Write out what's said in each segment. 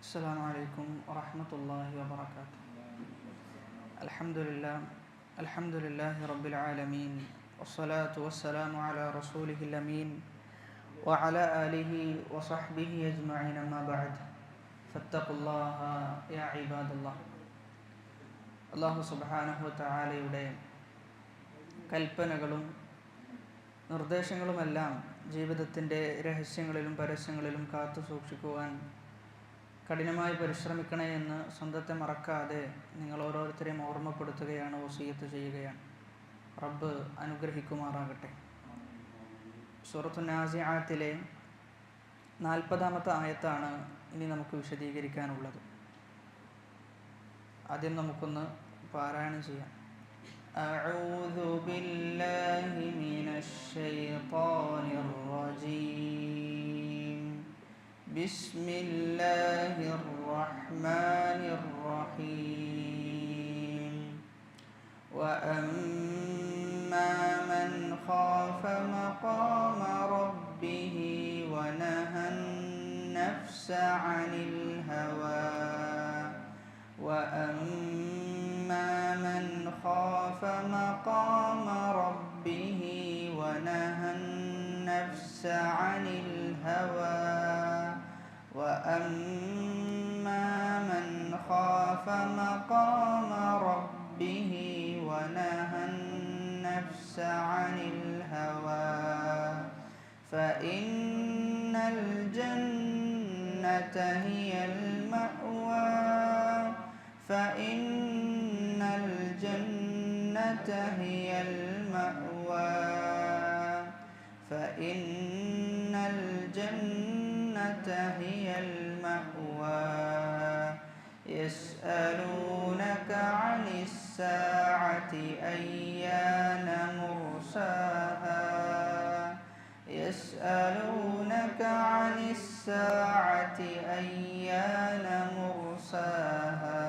السلام عليكم ورحمة الله وبركاته. الحمد لله رب العالمين، والصلاة والسلام على رسوله الأمين وعلى آله وصحبه أجمعين، أما بعد فاتقوا الله يا عباد الله. അല്ലാഹു സുബ്ഹാനഹു വതആലയുടെ കൽപ്പനകളും നിർദ്ദേശങ്ങളുമെല്ലാം ജീവിതത്തിൻ്റെ രഹസ്യങ്ങളിലും പരസ്യങ്ങളിലും കാത്തു സൂക്ഷിക്കുവാൻ കഠിനമായി പരിശ്രമിക്കണേ എന്ന് സ്വന്തത്തെ മറക്കാതെ നിങ്ങൾ ഓരോരുത്തരെയും ഓർമ്മപ്പെടുത്തുകയാണ്, വസിയത്ത് ചെയ്യുകയാണ്. റബ്ബ് അനുഗ്രഹിക്കുമാറാകട്ടെ. സൂറത്തു നാസിആത്തിലെ 40-ാമത്തെ ആയത്താണ് ഇനി നമുക്ക് വിശദീകരിക്കാനുള്ളത്. ആദ്യം നമുക്കൊന്ന് പാരായണം ചെയ്യാം. അഊദു ബില്ലാഹി മിനശ് ശൈത്വാനിർ റജീം. ബിസ്മില്ലാഹിർ റഹ്മാനിർ റഹീം. വഅമ്മാ മൻ ഖാഫ മഖാമ റബ്ബിഹി വനഹൻ നഫ്സ അനിൽ ഹവാ. وأما من خاف مقام ربه ونهى النفس عن الهوى وأما من خاف مقام ربه ونهى النفس عن الهوى فإن الجنة هي المأوى فإن الجنة هي المأوى فإن الجنة هي المأوى يسألونك عن الساعة أيان مرساها يسألونك عن الساعة أيان مرساها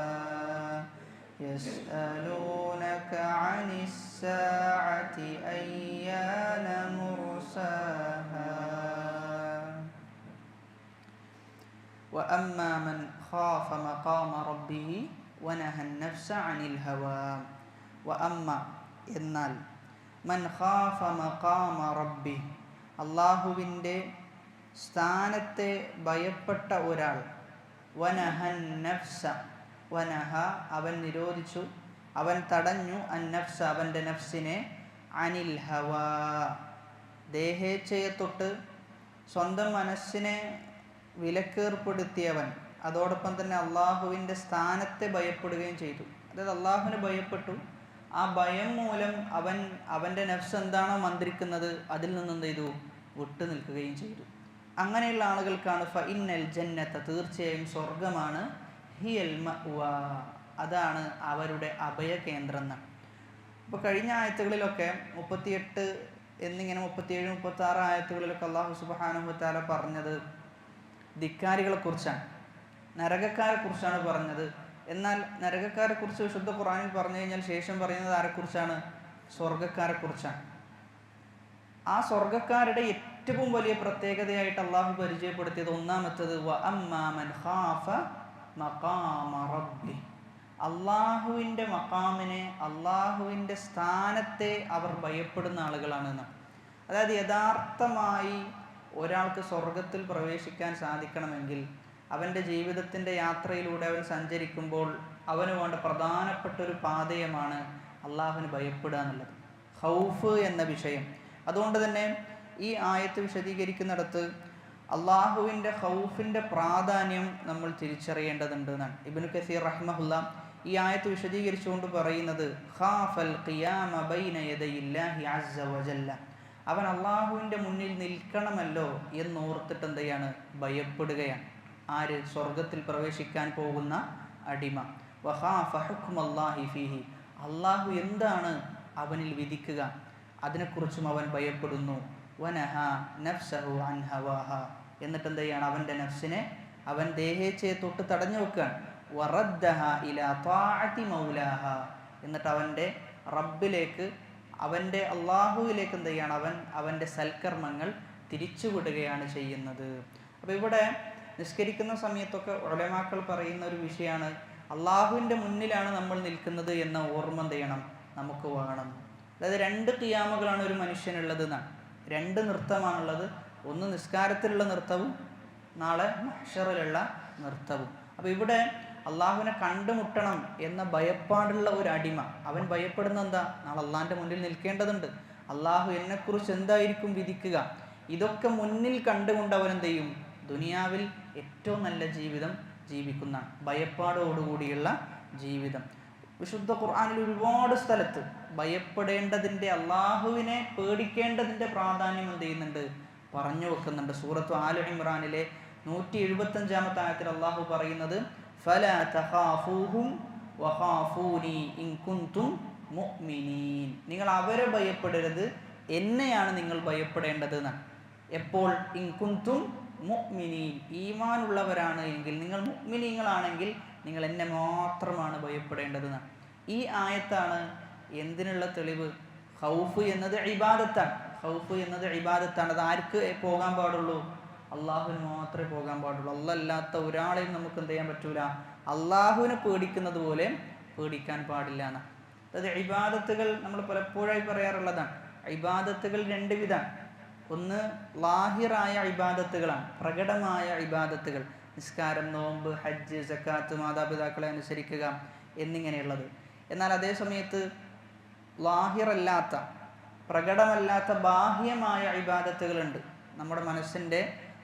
يسألونك عن الساعة أيان مرساها وأما من خاف مقام ربه ونهى النفس عن الهوى وأما എന്നാൽ മൻ ഖാഫ മഖാമ റബ്ബി, അല്ലാഹുവിൻ്റെ സ്ഥാനത്തെ ഭയപ്പെട്ട ഒരാൾ, വനഹൻ നഫ്സ, വനഹ അവൻ നിരോധിച്ചു, അവൻ തടഞ്ഞു, അൻ നഫ്സ അവൻ്റെ നഫ്സിനെ, അനിൽ ഹവാ ദേഹേച്ഛയെ തൊട്ട് സ്വന്തം മനസ്സിനെ വിലക്കേർപ്പെടുത്തിയവൻ, അതോടൊപ്പം തന്നെ അള്ളാഹുവിൻ്റെ സ്ഥാനത്തെ ഭയപ്പെടുകയും ചെയ്തു. അതായത് അള്ളാഹുവിനെ ഭയപ്പെട്ടു, ആ ഭയം മൂലം അവൻ്റെ നഫ്സ് എന്താണോ മന്ത്രിക്കുന്നത് അതിൽ നിന്ന് എന്ത് ചെയ്തു, വിട്ടു നിൽക്കുകയും ചെയ്തു. അങ്ങനെയുള്ള ആളുകൾക്കാണ് ഫഇന്നൽ ജന്നത, തീർച്ചയായും സ്വർഗമാണ്, ഹിയൽ മഅ്വാ അതാണ് അവരുടെ അഭയകേന്ദ്രം എന്നാണ്. അപ്പോൾ കഴിഞ്ഞ ആയത്തുകളിലൊക്കെ 38 എന്നിങ്ങനെ 37, 36 ആയത്തുകളിലൊക്കെ അല്ലാഹു സുബ്ഹാനഹു വതആല പറഞ്ഞത് ധിക്കാരികളെ കുറിച്ചാണ്, നരകക്കാരെ കുറിച്ചാണ് പറഞ്ഞത്. എന്നാൽ നരകക്കാരെ കുറിച്ച് വിശുദ്ധ ഖുർആനിൽ പറഞ്ഞു കഴിഞ്ഞാൽ ശേഷം പറയുന്നത് ആരെക്കുറിച്ചാണ്? സ്വർഗക്കാരെ കുറിച്ചാണ്. ആ സ്വർഗക്കാരുടെ ഏറ്റവും വലിയ പ്രത്യേകതയായിട്ട് അള്ളാഹു പരിചയപ്പെടുത്തിയത് ഒന്നാമത്തത് വഅമ്മാ മൻ ഖാഫ മഖാമ റബ്ബി, അള്ളാഹുവിൻ്റെ മഖാമിനെ, അള്ളാഹുവിൻ്റെ സ്ഥാനത്തെ അവർ ഭയപ്പെടുന്ന ആളുകളാണെന്ന്. അതായത് യഥാർത്ഥമായി ഒരാൾക്ക് സ്വർഗത്തിൽ പ്രവേശിക്കാൻ സാധിക്കണമെങ്കിൽ അവൻ്റെ ജീവിതത്തിൻ്റെ യാത്രയിലൂടെ അവൻ സഞ്ചരിക്കുമ്പോൾ അവന് വേണ്ട പ്രധാനപ്പെട്ട ഒരു പാതയമാണ് അള്ളാഹുവിന് ഭയപ്പെടുക എന്നുള്ളത്, ഖൗഫ് എന്ന വിഷയം. അതുകൊണ്ട് തന്നെ ഈ ആയത്ത് വിശദീകരിക്കുന്നിടത്ത് അള്ളാഹുവിൻ്റെ ഖൗഫിൻ്റെ പ്രാധാന്യം നമ്മൾ തിരിച്ചറിയേണ്ടതുണ്ട് എന്നാണ് ഇബ്നു കസീർ റഹിമഹുല്ലാ ഈ ആയത്ത് വിശദീകരിച്ചുകൊണ്ട് പറയുന്നത്. ഖാഫൽ ഖിയാമ ബൈന യദയില്ലാഹി അസ്സ വജല്ല, അവൻ അള്ളാഹുവിൻ്റെ മുന്നിൽ നിൽക്കണമല്ലോ എന്നോർത്തിട്ട് എന്ത് ചെയ്യാണ്, ഭയപ്പെടുകയാണ്. ആര്? സ്വർഗത്തിൽ പ്രവേശിക്കാൻ പോകുന്ന അടിമ. വഖാഫ ഹുക്മല്ലാഹി ഫീഹി, അള്ളാഹു എന്താണ് അവനിൽ വിധിക്കുക അതിനെക്കുറിച്ചും അവൻ ഭയപ്പെടുന്നു. വനഹ നഫ്സഹു അൻ ഹവാഹ, എന്നിട്ട് എന്ത് ചെയ്യാണ്, അവൻ്റെ നഫ്സിനെ, അവൻ ദേഹേച്ഛയെ തൊട്ട് തടഞ്ഞു വെക്കുകയാണ്. വറദ്ദഹ ഇലാ ത്വാഅതി മൗലാഹ, എന്നിട്ട് അവൻ്റെ റബ്ബിലേക്ക്, അവൻ്റെ അള്ളാഹുവിലേക്ക് എന്ത് ചെയ്യാണ്, അവൻ്റെ സൽക്കർമ്മങ്ങൾ തിരിച്ചുവിടുകയാണ് ചെയ്യുന്നത്. അപ്പോൾ ഇവിടെ നിസ്കരിക്കുന്ന സമയത്തൊക്കെ ഉലമാക്കൾ പറയുന്ന ഒരു വിഷയമാണ്, അള്ളാഹുവിൻ്റെ മുന്നിലാണ് നമ്മൾ നിൽക്കുന്നത് എന്ന ഓർമ്മ എന്ത് ചെയ്യണം, നമുക്ക് വേണം. അതായത് 2 ഖിയാമുകളാണ് ഒരു മനുഷ്യനുള്ളത് എന്നാണ്. 2 നൃത്തമാണുള്ളത്. ഒന്ന് നിസ്കാരത്തിലുള്ള നൃത്തവും നാളെ മഹ്ശറിലുള്ള നൃത്തവും. അപ്പോൾ ഇവിടെ അള്ളാഹുവിനെ കണ്ടുമുട്ടണം എന്ന ഭയപ്പാടുള്ള ഒരു അടിമ, അവൻ ഭയപ്പെടുന്ന എന്താ, നാളെ അള്ളാഹിൻ്റെ മുന്നിൽ നിൽക്കേണ്ടതുണ്ട്, അള്ളാഹു എന്നെക്കുറിച്ച് എന്തായിരിക്കും വിധിക്കുക, ഇതൊക്കെ മുന്നിൽ കണ്ടുകൊണ്ട് അവൻ എന്ത് ചെയ്യും, ദുനിയാവിൽ ഏറ്റവും നല്ല ജീവിതം ജീവിക്കുന്ന ഭയപ്പാടോടുകൂടിയുള്ള ജീവിതം. വിശുദ്ധ ഖുർആനിൽ ഒരുപാട് സ്ഥലത്ത് ഭയപ്പെടേണ്ടതിൻ്റെ, അള്ളാഹുവിനെ പേടിക്കേണ്ടതിൻ്റെ പ്രാധാന്യം എന്ത് ചെയ്യുന്നുണ്ട്, പറഞ്ഞു വെക്കുന്നുണ്ട്. സൂറത്ത് ആല ഇമ്രാനിലെ 175-ാമത്തെ ആയത്തിൽ അള്ളാഹു പറയുന്നത്, ഫലാ തഖാഫൂഹും വഖാഫൂനി ഇൻ കുൻതും മുഅ്മിനീൻ, നിങ്ങൾ അവരെ ഭയപ്പെടരുത്, എന്നെയാണ് നിങ്ങൾ ഭയപ്പെടേണ്ടത് എന്നാണ്. എപ്പോൾ? ഇൻ കുൻതും മുഅ്മിനീൻ, ഈമാനുള്ളവരാണ് എങ്കിൽ, നിങ്ങൾ മുഅ്മിനീങ്ങളാണെങ്കിൽ നിങ്ങൾ എന്നെ മാത്രമാണ് ഭയപ്പെടേണ്ടതെന്നാണ്. ഈ ആയത്താണ് എന്തിനുള്ള തെളിവ്? ഖൗഫ് എന്നത് ഇബാദത്താണ്. ഖൗഫ് എന്നത് ഇബാദത്താണ്. അത് ആർക്ക് പോകാൻ പാടുള്ളൂ? അള്ളാഹുവിന് മാത്രമേ പോകാൻ പാടുള്ളൂ. അല്ലാത്ത ഒരാളെയും നമുക്ക് എന്ത് ചെയ്യാൻ പറ്റൂല, അള്ളാഹുവിനെ പേടിക്കുന്നത് പോലെ പേടിക്കാൻ പാടില്ല എന്ന്. അതായത് ഇബാദത്തുകൾ നമ്മൾ പലപ്പോഴായി പറയാറുള്ളതാണ്. ഇബാദത്തുകൾ 2 വിധമാണ്. ഒന്ന് ലാഹിറായ ഇബാദത്തുകളാണ്, പ്രകടമായ ഇബാദത്തുകൾ, നിസ്കാരം, നോമ്പ്, ഹജ്ജ്, സക്കാത്ത്, മാതാപിതാക്കളെ അനുസരിക്കുക എന്നിങ്ങനെയുള്ളത്. എന്നാൽ അതേ സമയത്ത് ലാഹിറല്ലാത്ത, പ്രകടമല്ലാത്ത ബാഹ്യമായ ഇബാദത്തുകളുണ്ട്. നമ്മുടെ മനസ്സിൻ്റെ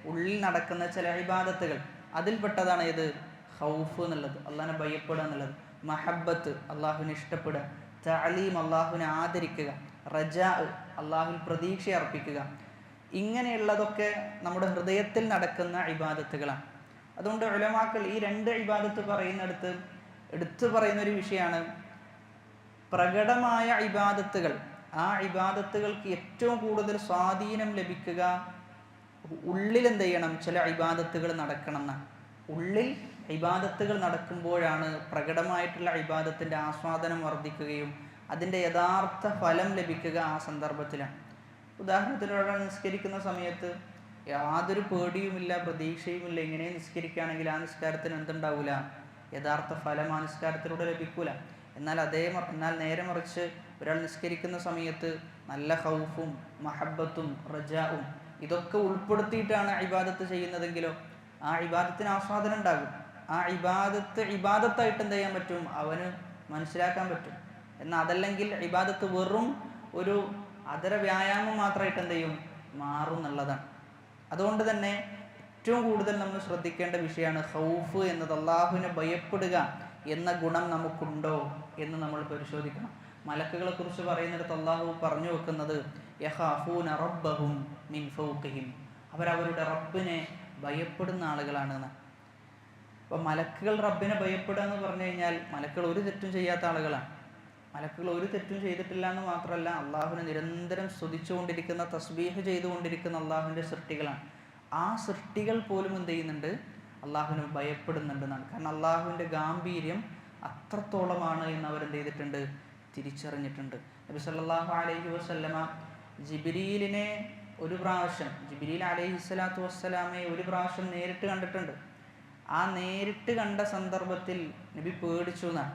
ഉള്ളിൽ നടക്കുന്ന ചില ഇബാദത്തുകൾ, അതിൽപ്പെട്ടതാണ് ഇത് ഖൗഫ് എന്നുള്ളത്, അള്ളാഹിനെ ഭയപ്പെടുക എന്നുള്ളത്. മഹബ്ബത്ത്, അള്ളാഹുവിനെ ഇഷ്ടപ്പെടുക. തഅലീം, അള്ളാഹുവിനെ ആദരിക്കുക. റജാ, അള്ളാഹുവിൽ പ്രതീക്ഷ അർപ്പിക്കുക. ഇങ്ങനെയുള്ളതൊക്കെ നമ്മുടെ ഹൃദയത്തിൽ നടക്കുന്ന ഇബാദത്തുകളാണ്. അതുകൊണ്ട് ഉലമാക്കൾ ഈ 2 ഇബാദത്ത് പറയുന്നിടത്ത് എടുത്തു പറയുന്ന ഒരു വിഷയമാണ് പ്രകടമായ ഇബാദത്തുകൾ. ആ ഇബാദത്തുകൾക്ക് ഏറ്റവും കൂടുതൽ സ്വാധീനം ലഭിക്കുക ഉള്ളിൽ എന്ത് ചെയ്യണം, ചില ഇബാദത്തുകൾ നടക്കണം എന്നാണ്. ഉള്ളിൽ ഇബാദത്തുകൾ നടക്കുമ്പോഴാണ് പ്രകടമായിട്ടുള്ള ഇബാദത്തിൻ്റെ ആസ്വാദനം വർദ്ധിക്കുകയും അതിൻ്റെ യഥാർത്ഥ ഫലം ലഭിക്കുക ആ സന്ദർഭത്തിലാണ്. ഉദാഹരണത്തിന് ഒരാൾ നിസ്കരിക്കുന്ന സമയത്ത് യാതൊരു പേടിയുമില്ല, പ്രതീക്ഷയുമില്ല, ഇങ്ങനെ നിസ്കരിക്കുകയാണെങ്കിൽ ആ നിസ്കാരത്തിന് എന്തുണ്ടാവില്ല, യഥാർത്ഥ ഫലം ആ നിസ്കാരത്തിലൂടെ ലഭിക്കൂല. എന്നാൽ നേരെ മറിച്ച് ഒരാൾ നിസ്കരിക്കുന്ന സമയത്ത് നല്ല ഖൗഫും മഹബ്ബത്തും റജാവും ഇതൊക്കെ ഉൾപ്പെടുത്തിയിട്ടാണ് ഇബാദത്ത് ചെയ്യുന്നതെങ്കിലോ ആ ഇബാദത്തിന് ആസ്വാദനം ഉണ്ടാകും. ആ ഇബാദത്തായിട്ട് എന്ത് ചെയ്യാൻ പറ്റും, അവന് മനസ്സിലാക്കാൻ പറ്റും. എന്നാൽ അതല്ലെങ്കിൽ ഇബാദത്ത് വെറും ഒരു അതര വ്യായാമം മാത്രമായിട്ട് എന്ത് ചെയ്യും, മാറും എന്നുള്ളതാണ്. അതുകൊണ്ട് തന്നെ ഏറ്റവും കൂടുതൽ നമ്മൾ ശ്രദ്ധിക്കേണ്ട വിഷയമാണ് ഖൗഫ് എന്നത്. അള്ളാഹുവിനെ ഭയപ്പെടുക എന്ന ഗുണം നമുക്കുണ്ടോ എന്ന് നമ്മൾ പരിശോധിക്കണം. മലക്കുകളെ കുറിച്ച് പറയുന്നിടത്ത് അള്ളാഹു പറഞ്ഞു വെക്കുന്നത് യഖാഫൂന റബ്ബഹും മിൻ ഫൗഖിഹിം, അവരവരുടെ റബ്ബിനെ ഭയപ്പെടുന്ന ആളുകളാണെന്ന്. അപ്പോൾ മലക്കുകൾ റബ്ബിനെ ഭയപ്പെടുക എന്ന് പറഞ്ഞു കഴിഞ്ഞാൽ മലക്കുകൾ ഒരു തെറ്റും ചെയ്യാത്ത ആളുകളാണ്. മലക്കുകൾ ഒരു തെറ്റും ചെയ്തിട്ടില്ല എന്ന് മാത്രമല്ല, അള്ളാഹുവിനെ നിരന്തരം സ്തുതിച്ചുകൊണ്ടിരിക്കുന്ന, തസ്ബീഹ് ചെയ്തുകൊണ്ടിരിക്കുന്ന അള്ളാഹുവിൻ്റെ സൃഷ്ടികളാണ്. ആ സൃഷ്ടികൾ പോലും എന്ത് ചെയ്യുന്നുണ്ട്, അള്ളാഹുവിനെ ഭയപ്പെടുന്നുണ്ടെന്നാണ്. കാരണം അള്ളാഹുവിൻ്റെ ഗാംഭീര്യം അത്രത്തോളമാണ് എന്ന് അവരെന്ത് ചെയ്തിട്ടുണ്ട്, തിരിച്ചറിഞ്ഞിട്ടുണ്ട്. നബി സല്ലല്ലാഹു അലൈഹി വസല്ലമ ജിബ്രീലിനെ ഒരു പ്രാവശ്യം, ജിബ്രീൽ അലൈഹിസ്സലാത്തു വസ്സലാമയെ ഒരു പ്രാവശ്യം നേരിട്ട് കണ്ടിട്ടുണ്ട്. ആ നേരിട്ട് കണ്ട സന്ദർഭത്തിൽ നബി പേടിച്ചു എന്നാണ്.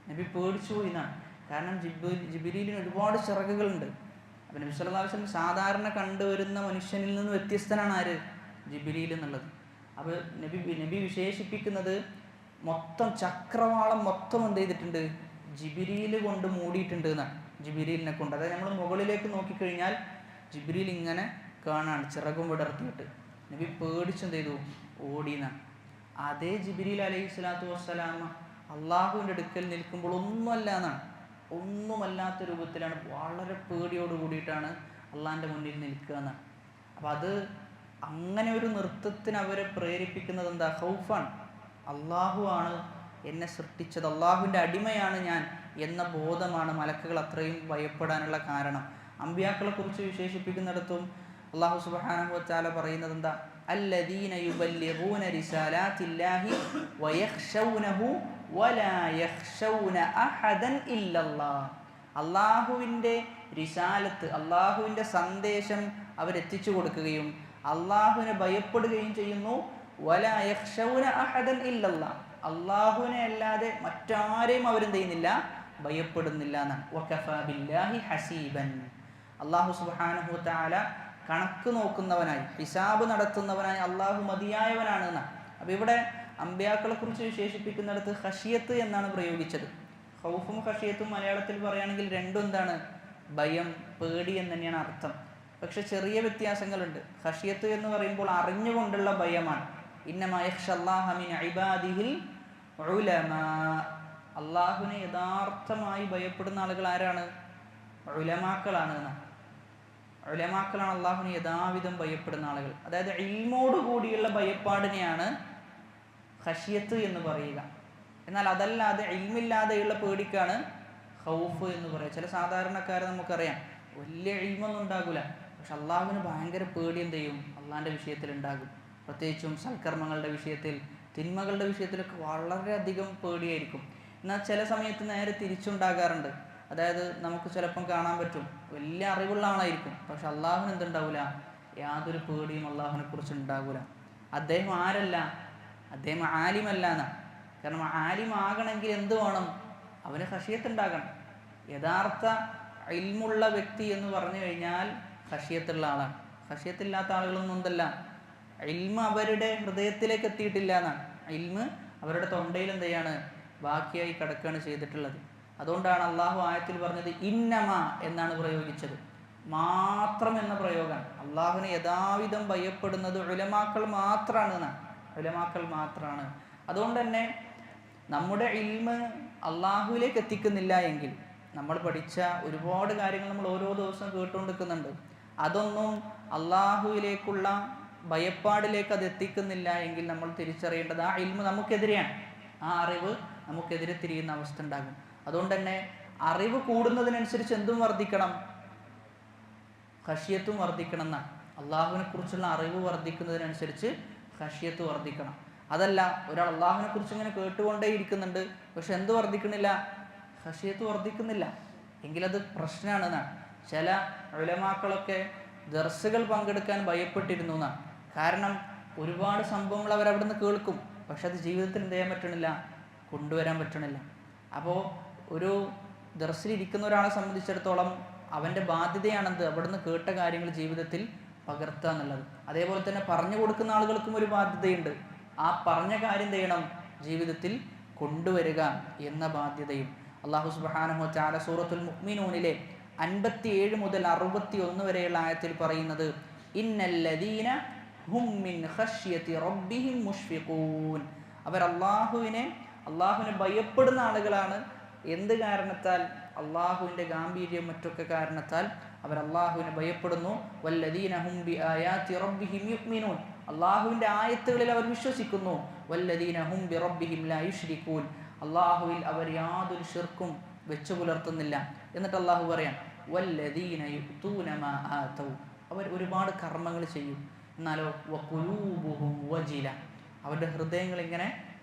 നബി പേടിച്ചു പോയി എന്നാണ്. കാരണം ജിബ്രീലിന് ഒരുപാട് ചിറകുകളുണ്ട്. അപ്പം നബി സല്ലല്ലാഹു അലൈഹി വസല്ലം സാധാരണ കണ്ടുവരുന്ന മനുഷ്യനിൽ നിന്ന് വ്യത്യസ്തനാണ് ആര്, ജിബ്രീൽ എന്നുള്ളത്. അപ്പോൾ നബി വിശേഷിപ്പിക്കുന്നത് മൊത്തം ചക്രവാളം മൊത്തം എന്ത് ചെയ്തിട്ടുണ്ട്, ജിബ്രീൽ കൊണ്ട് മൂടിയിട്ടുണ്ട് എന്നാണ്. ജിബ്രീലിനെ കൊണ്ട്, അതായത് നമ്മൾ മുകളിലേക്ക് നോക്കിക്കഴിഞ്ഞാൽ ജിബ്രീൽ ഇങ്ങനെ കാണാണ് ചിറകും വിടർത്തിയിട്ട്. നബി പേടിച്ചെന്ത് ചെയ്തു, ഓടിയെന്നാണ്. അതേ ജിബ്രീൽ അലൈഹി സ്വലാത്തു വസ്സലാമ അള്ളാഹുവിൻ്റെ അടുക്കൽ നിൽക്കുമ്പോൾ ഒന്നുമല്ല എന്നാണ്, ഒന്നുമല്ലാത്ത രൂപത്തിലാണ്, വളരെ പേടിയോട് കൂടിയിട്ടാണ് അള്ളാഹിൻ്റെ മുന്നിൽ നിൽക്കുക എന്നാണ്. അപ്പം അത് അങ്ങനെ ഒരു നൃത്തത്തിന് അവരെ പ്രേരിപ്പിക്കുന്നത് എന്താ, ഖൗഫാണ്. അള്ളാഹു ആണ് എന്നെ സൃഷ്ടിച്ചത്, അള്ളാഹുവിൻ്റെ അടിമയാണ് ഞാൻ എന്ന ബോധമാണ് മലക്കുകൾ അത്രയും ഭയപ്പെടാനുള്ള കാരണം. അമ്പിയാക്കളെ കുറിച്ച് വിശേഷിപ്പിക്കുന്നിടത്തും അള്ളാഹു സുബ്ഹാനഹു വ തആല പറയുന്നത് എന്താ, അല്ലദീന യുബല്ലിഗൂന റിസാലാത്തില്ലാഹി വയഖ്ശൗനഹു വലാ യഖ്ശൗന അഹദൻ ഇല്ലല്ലാഹ്. അള്ളാഹുവിൻ്റെ റിസാലത്ത്, അള്ളാഹുവിൻ്റെ സന്ദേശം അവരെത്തിച്ചു കൊടുക്കുകയും അള്ളാഹുവിനെ ഭയപ്പെടുകയും ചെയ്യുന്നു, വലാ യഖ്ശൗന അഹദൻ ഇല്ലല്ലാഹ്, അല്ലാഹുവിനെ അല്ലാതെ മറ്റാരെയും അവരെന്ത് ചെയ്യുന്നില്ല, ഭയപ്പെടുന്നില്ല എന്നാണ്. വകഫാ ബില്ലാഹി ഹസീബൻ, അല്ലാഹു സുബ്ഹാനഹു വ തആല കണക്ക് നോക്കുന്നവനായി, ഹിസാബ് നടത്തുന്നവനായി അള്ളാഹു മതിയായവനാണ് എന്നാണ്. അപ്പോൾ ഇവിടെ അമ്പിയാക്കളെ കുറിച്ച് വിശേഷിപ്പിക്കുന്നിടത്ത് ഖശിയത്ത് എന്നാണ് പ്രയോഗിച്ചത്. ഖൗഫും ഖശിയത്തും മലയാളത്തിൽ പറയുകയാണെങ്കിൽ രണ്ടും എന്താണ്, ഭയം, പേടി എന്ന് തന്നെയാണ് അർത്ഥം. പക്ഷെ ചെറിയ വ്യത്യാസങ്ങളുണ്ട്. ഖശിയത്ത് എന്ന് പറയുമ്പോൾ അറിഞ്ഞുകൊണ്ടുള്ള ഭയമാണ്. ഇന്നമാ യഖ്ശല്ലാഹ മിൻ ഇബാദിഹിൽ ഉലമാ, അള്ളാഹുവിനെ യഥാർത്ഥമായി ഭയപ്പെടുന്ന ആളുകൾ ആരാണ്? ഉലമാക്കളാണ് എന്നാണ്. ഉലമാക്കളാണ് അള്ളാഹുവിനെ യഥാവിധം ഭയപ്പെടുന്ന ആളുകൾ. അതായത് ഇൽമോട് കൂടിയുള്ള ഭയപ്പാടിനെയാണ് ഖശിയത്ത് എന്ന് പറയുക. എന്നാൽ അതല്ലാതെ ഇൽമില്ലാതെയുള്ള പേടിക്കാണ് ഖൗഫ് എന്ന് പറയുക. ചില സാധാരണക്കാരെ നമുക്കറിയാം, വലിയ ഇൽമൊന്നും ഉണ്ടാകില്ല, പക്ഷെ അള്ളാഹുവിന് ഭയങ്കര പേടി എന്ത് ചെയ്യും, അള്ളാഹിൻ്റെ വിഷയത്തിൽ ഉണ്ടാകും. പ്രത്യേകിച്ചും സൽക്കർമ്മങ്ങളുടെ വിഷയത്തിൽ, തിന്മകളുടെ വിഷയത്തിലൊക്കെ വളരെയധികം പേടിയായിരിക്കും. എന്നാൽ ചില സമയത്ത് നേരെ തിരിച്ചുണ്ടാകാറുണ്ട്. അതായത് നമുക്ക് ചിലപ്പം കാണാൻ പറ്റും, വലിയ അറിവുള്ള ആളായിരിക്കും, പക്ഷെ അള്ളാഹുവിന് എന്തുണ്ടാവില്ല, യാതൊരു പേടിയും അള്ളാഹുവിനെ കുറിച്ച് ഉണ്ടാകില്ല. അദ്ദേഹം ആരല്ല, അദ്ദേഹം ആലിമല്ല എന്നാണ്. കാരണം ആലിമാകണമെങ്കിൽ എന്ത് വേണം, അവന് ഖശിയത്തുണ്ടാകണം. യഥാർത്ഥ ഇൽമുള്ള വ്യക്തി എന്ന് പറഞ്ഞു കഴിഞ്ഞാൽ ഖശിയത്തുള്ള ആളാണ്. ഖശിയത്തില്ലാത്ത ആളുകളൊന്നും എന്തല്ല, ഇൽമ അവരുടെ ഹൃദയത്തിലേക്ക് എത്തിയിട്ടില്ല എന്നാണ്. ഇൽമ് അവരുടെ തൊണ്ടയിൽ എന്ത് ചെയ്യാണ്, ബാക്കിയായി കിടക്കുകയാണ് ചെയ്തിട്ടുള്ളത്. അതുകൊണ്ടാണ് അള്ളാഹു ആയത്തിൽ പറഞ്ഞത് ഇന്നമ എന്നാണ് പ്രയോഗിച്ചത്. മാത്രം എന്ന പ്രയോഗമാണ്. അള്ളാഹുവിനെ യഥാവിധം ഭയപ്പെടുന്നത് ഉലമാക്കൾ മാത്രമാണ് എന്നാണ്. ഉലമാക്കൾ മാത്രമാണ്. അതുകൊണ്ട് തന്നെ നമ്മുടെ ഇൽമ് അള്ളാഹുവിലേക്ക് എത്തിക്കുന്നില്ല എങ്കിൽ, നമ്മൾ പഠിച്ച ഒരുപാട് കാര്യങ്ങൾ നമ്മൾ ഓരോ ദിവസവും കേട്ടുകൊണ്ടിരിക്കുന്നുണ്ട്, അതൊന്നും അള്ളാഹുവിലേക്കുള്ള ഭയപ്പാടിലേക്ക് അത് എത്തിക്കുന്നില്ല എങ്കിൽ നമ്മൾ തിരിച്ചറിയേണ്ടത് ആ ഇൽമ് നമുക്കെതിരെയാണ്. ആ അറിവ് നമുക്കെതിരെ തിരിയുന്ന അവസ്ഥ ഉണ്ടാകും. അതുകൊണ്ട് തന്നെ അറിവ് കൂടുന്നതിനനുസരിച്ച് എന്തും വർദ്ധിക്കണം, ഖശിയത്തും വർദ്ധിക്കണം എന്നാണ്. അള്ളാഹുവിനെ കുറിച്ചുള്ള അറിവ് വർദ്ധിക്കുന്നതിനനുസരിച്ച് ഖശിയത്ത് വർദ്ധിക്കണം. അതല്ല, ഒരാൾ അള്ളാഹുവിനെ കുറിച്ച് ഇങ്ങനെ കേട്ടുകൊണ്ടേ ഇരിക്കുന്നുണ്ട്, പക്ഷെ എന്ത് വർദ്ധിക്കണില്ല, ഖശിയത്ത് വർദ്ധിക്കുന്നില്ല, എങ്കിലത് പ്രശ്നമാണ് എന്നാണ്. ചില ഉലമാക്കളൊക്കെ ദർസുകൾ പങ്കെടുക്കാൻ ഭയപ്പെട്ടിരുന്നു എന്നാണ്. കാരണം ഒരുപാട് സംഭവങ്ങൾ അവരവിടെ നിന്ന് കേൾക്കും, പക്ഷെ അത് ജീവിതത്തിൽ എന്ത് ചെയ്യാൻ പറ്റണില്ല, കൊണ്ടുവരാൻ പറ്റണില്ല. അപ്പോൾ ഒരു ദർസിലിരിക്കുന്ന ഒരാളെ സംബന്ധിച്ചിടത്തോളം അവൻ്റെ ബാധ്യതയാണെന്ത്, അവിടുന്ന് കേട്ട കാര്യങ്ങൾ ജീവിതത്തിൽ പകർത്തുക എന്നുള്ളത്. അതേപോലെ തന്നെ പറഞ്ഞു കൊടുക്കുന്ന ആളുകൾക്കും ഒരു ബാധ്യതയുണ്ട്. ആ പറഞ്ഞ കാര്യം ചെയ്യണം, ജീവിതത്തിൽ കൊണ്ടുവരിക എന്ന ബാധ്യതയും. അല്ലാഹു സുബ്ഹാനഹു വ തആല സൂറത്തുൽ മുഅ്മിനൂനിലെ 57 മുതൽ 61 വരെയുള്ള ആയത്തിൽ പറയുന്നത് ഇന്നല്ലദീന ഹും മിൻ ഖശ്യതി റബ്ബിഹിം മുഷ്ഫിഖൂൻ, അവർ അള്ളാഹുവിനെ ഭയപ്പെടുന്ന ആളുകളാണ്. എന്ത് കാരണത്താൽ? അള്ളാഹുവിൻ്റെ ഗാംഭീര്യം മറ്റൊക്കെ കാരണത്താൽ അവർ അള്ളാഹുവിനെ ഭയപ്പെടുന്നു. വല്ലദീന ഹും ബിആയാതി റബ്ബിഹിം യുഅ്മിനൂൻ, അള്ളാഹുവിൻ്റെ ആയത്തുകളിൽ അവർ വിശ്വസിക്കുന്നു. വല്ലദീന ഹും ബിറബ്ബിഹിം ലാ യുശ്രികൂൻ, അള്ളാഹുവിൽ അവർ യാതൊരു ശിർക്കും വെച്ചു പുലർത്തുന്നില്ല. എന്നിട്ട് അള്ളാഹു പറയാം വല്ലദീന യുഅ്തൂന മാ ആതൗ, അവർ ഒരുപാട് കർമ്മങ്ങൾ ചെയ്യും, എന്നാലോ വഖുലൂബുഹും വജില, അവരുടെ ഹൃദയങ്ങൾ ഇങ്ങനെ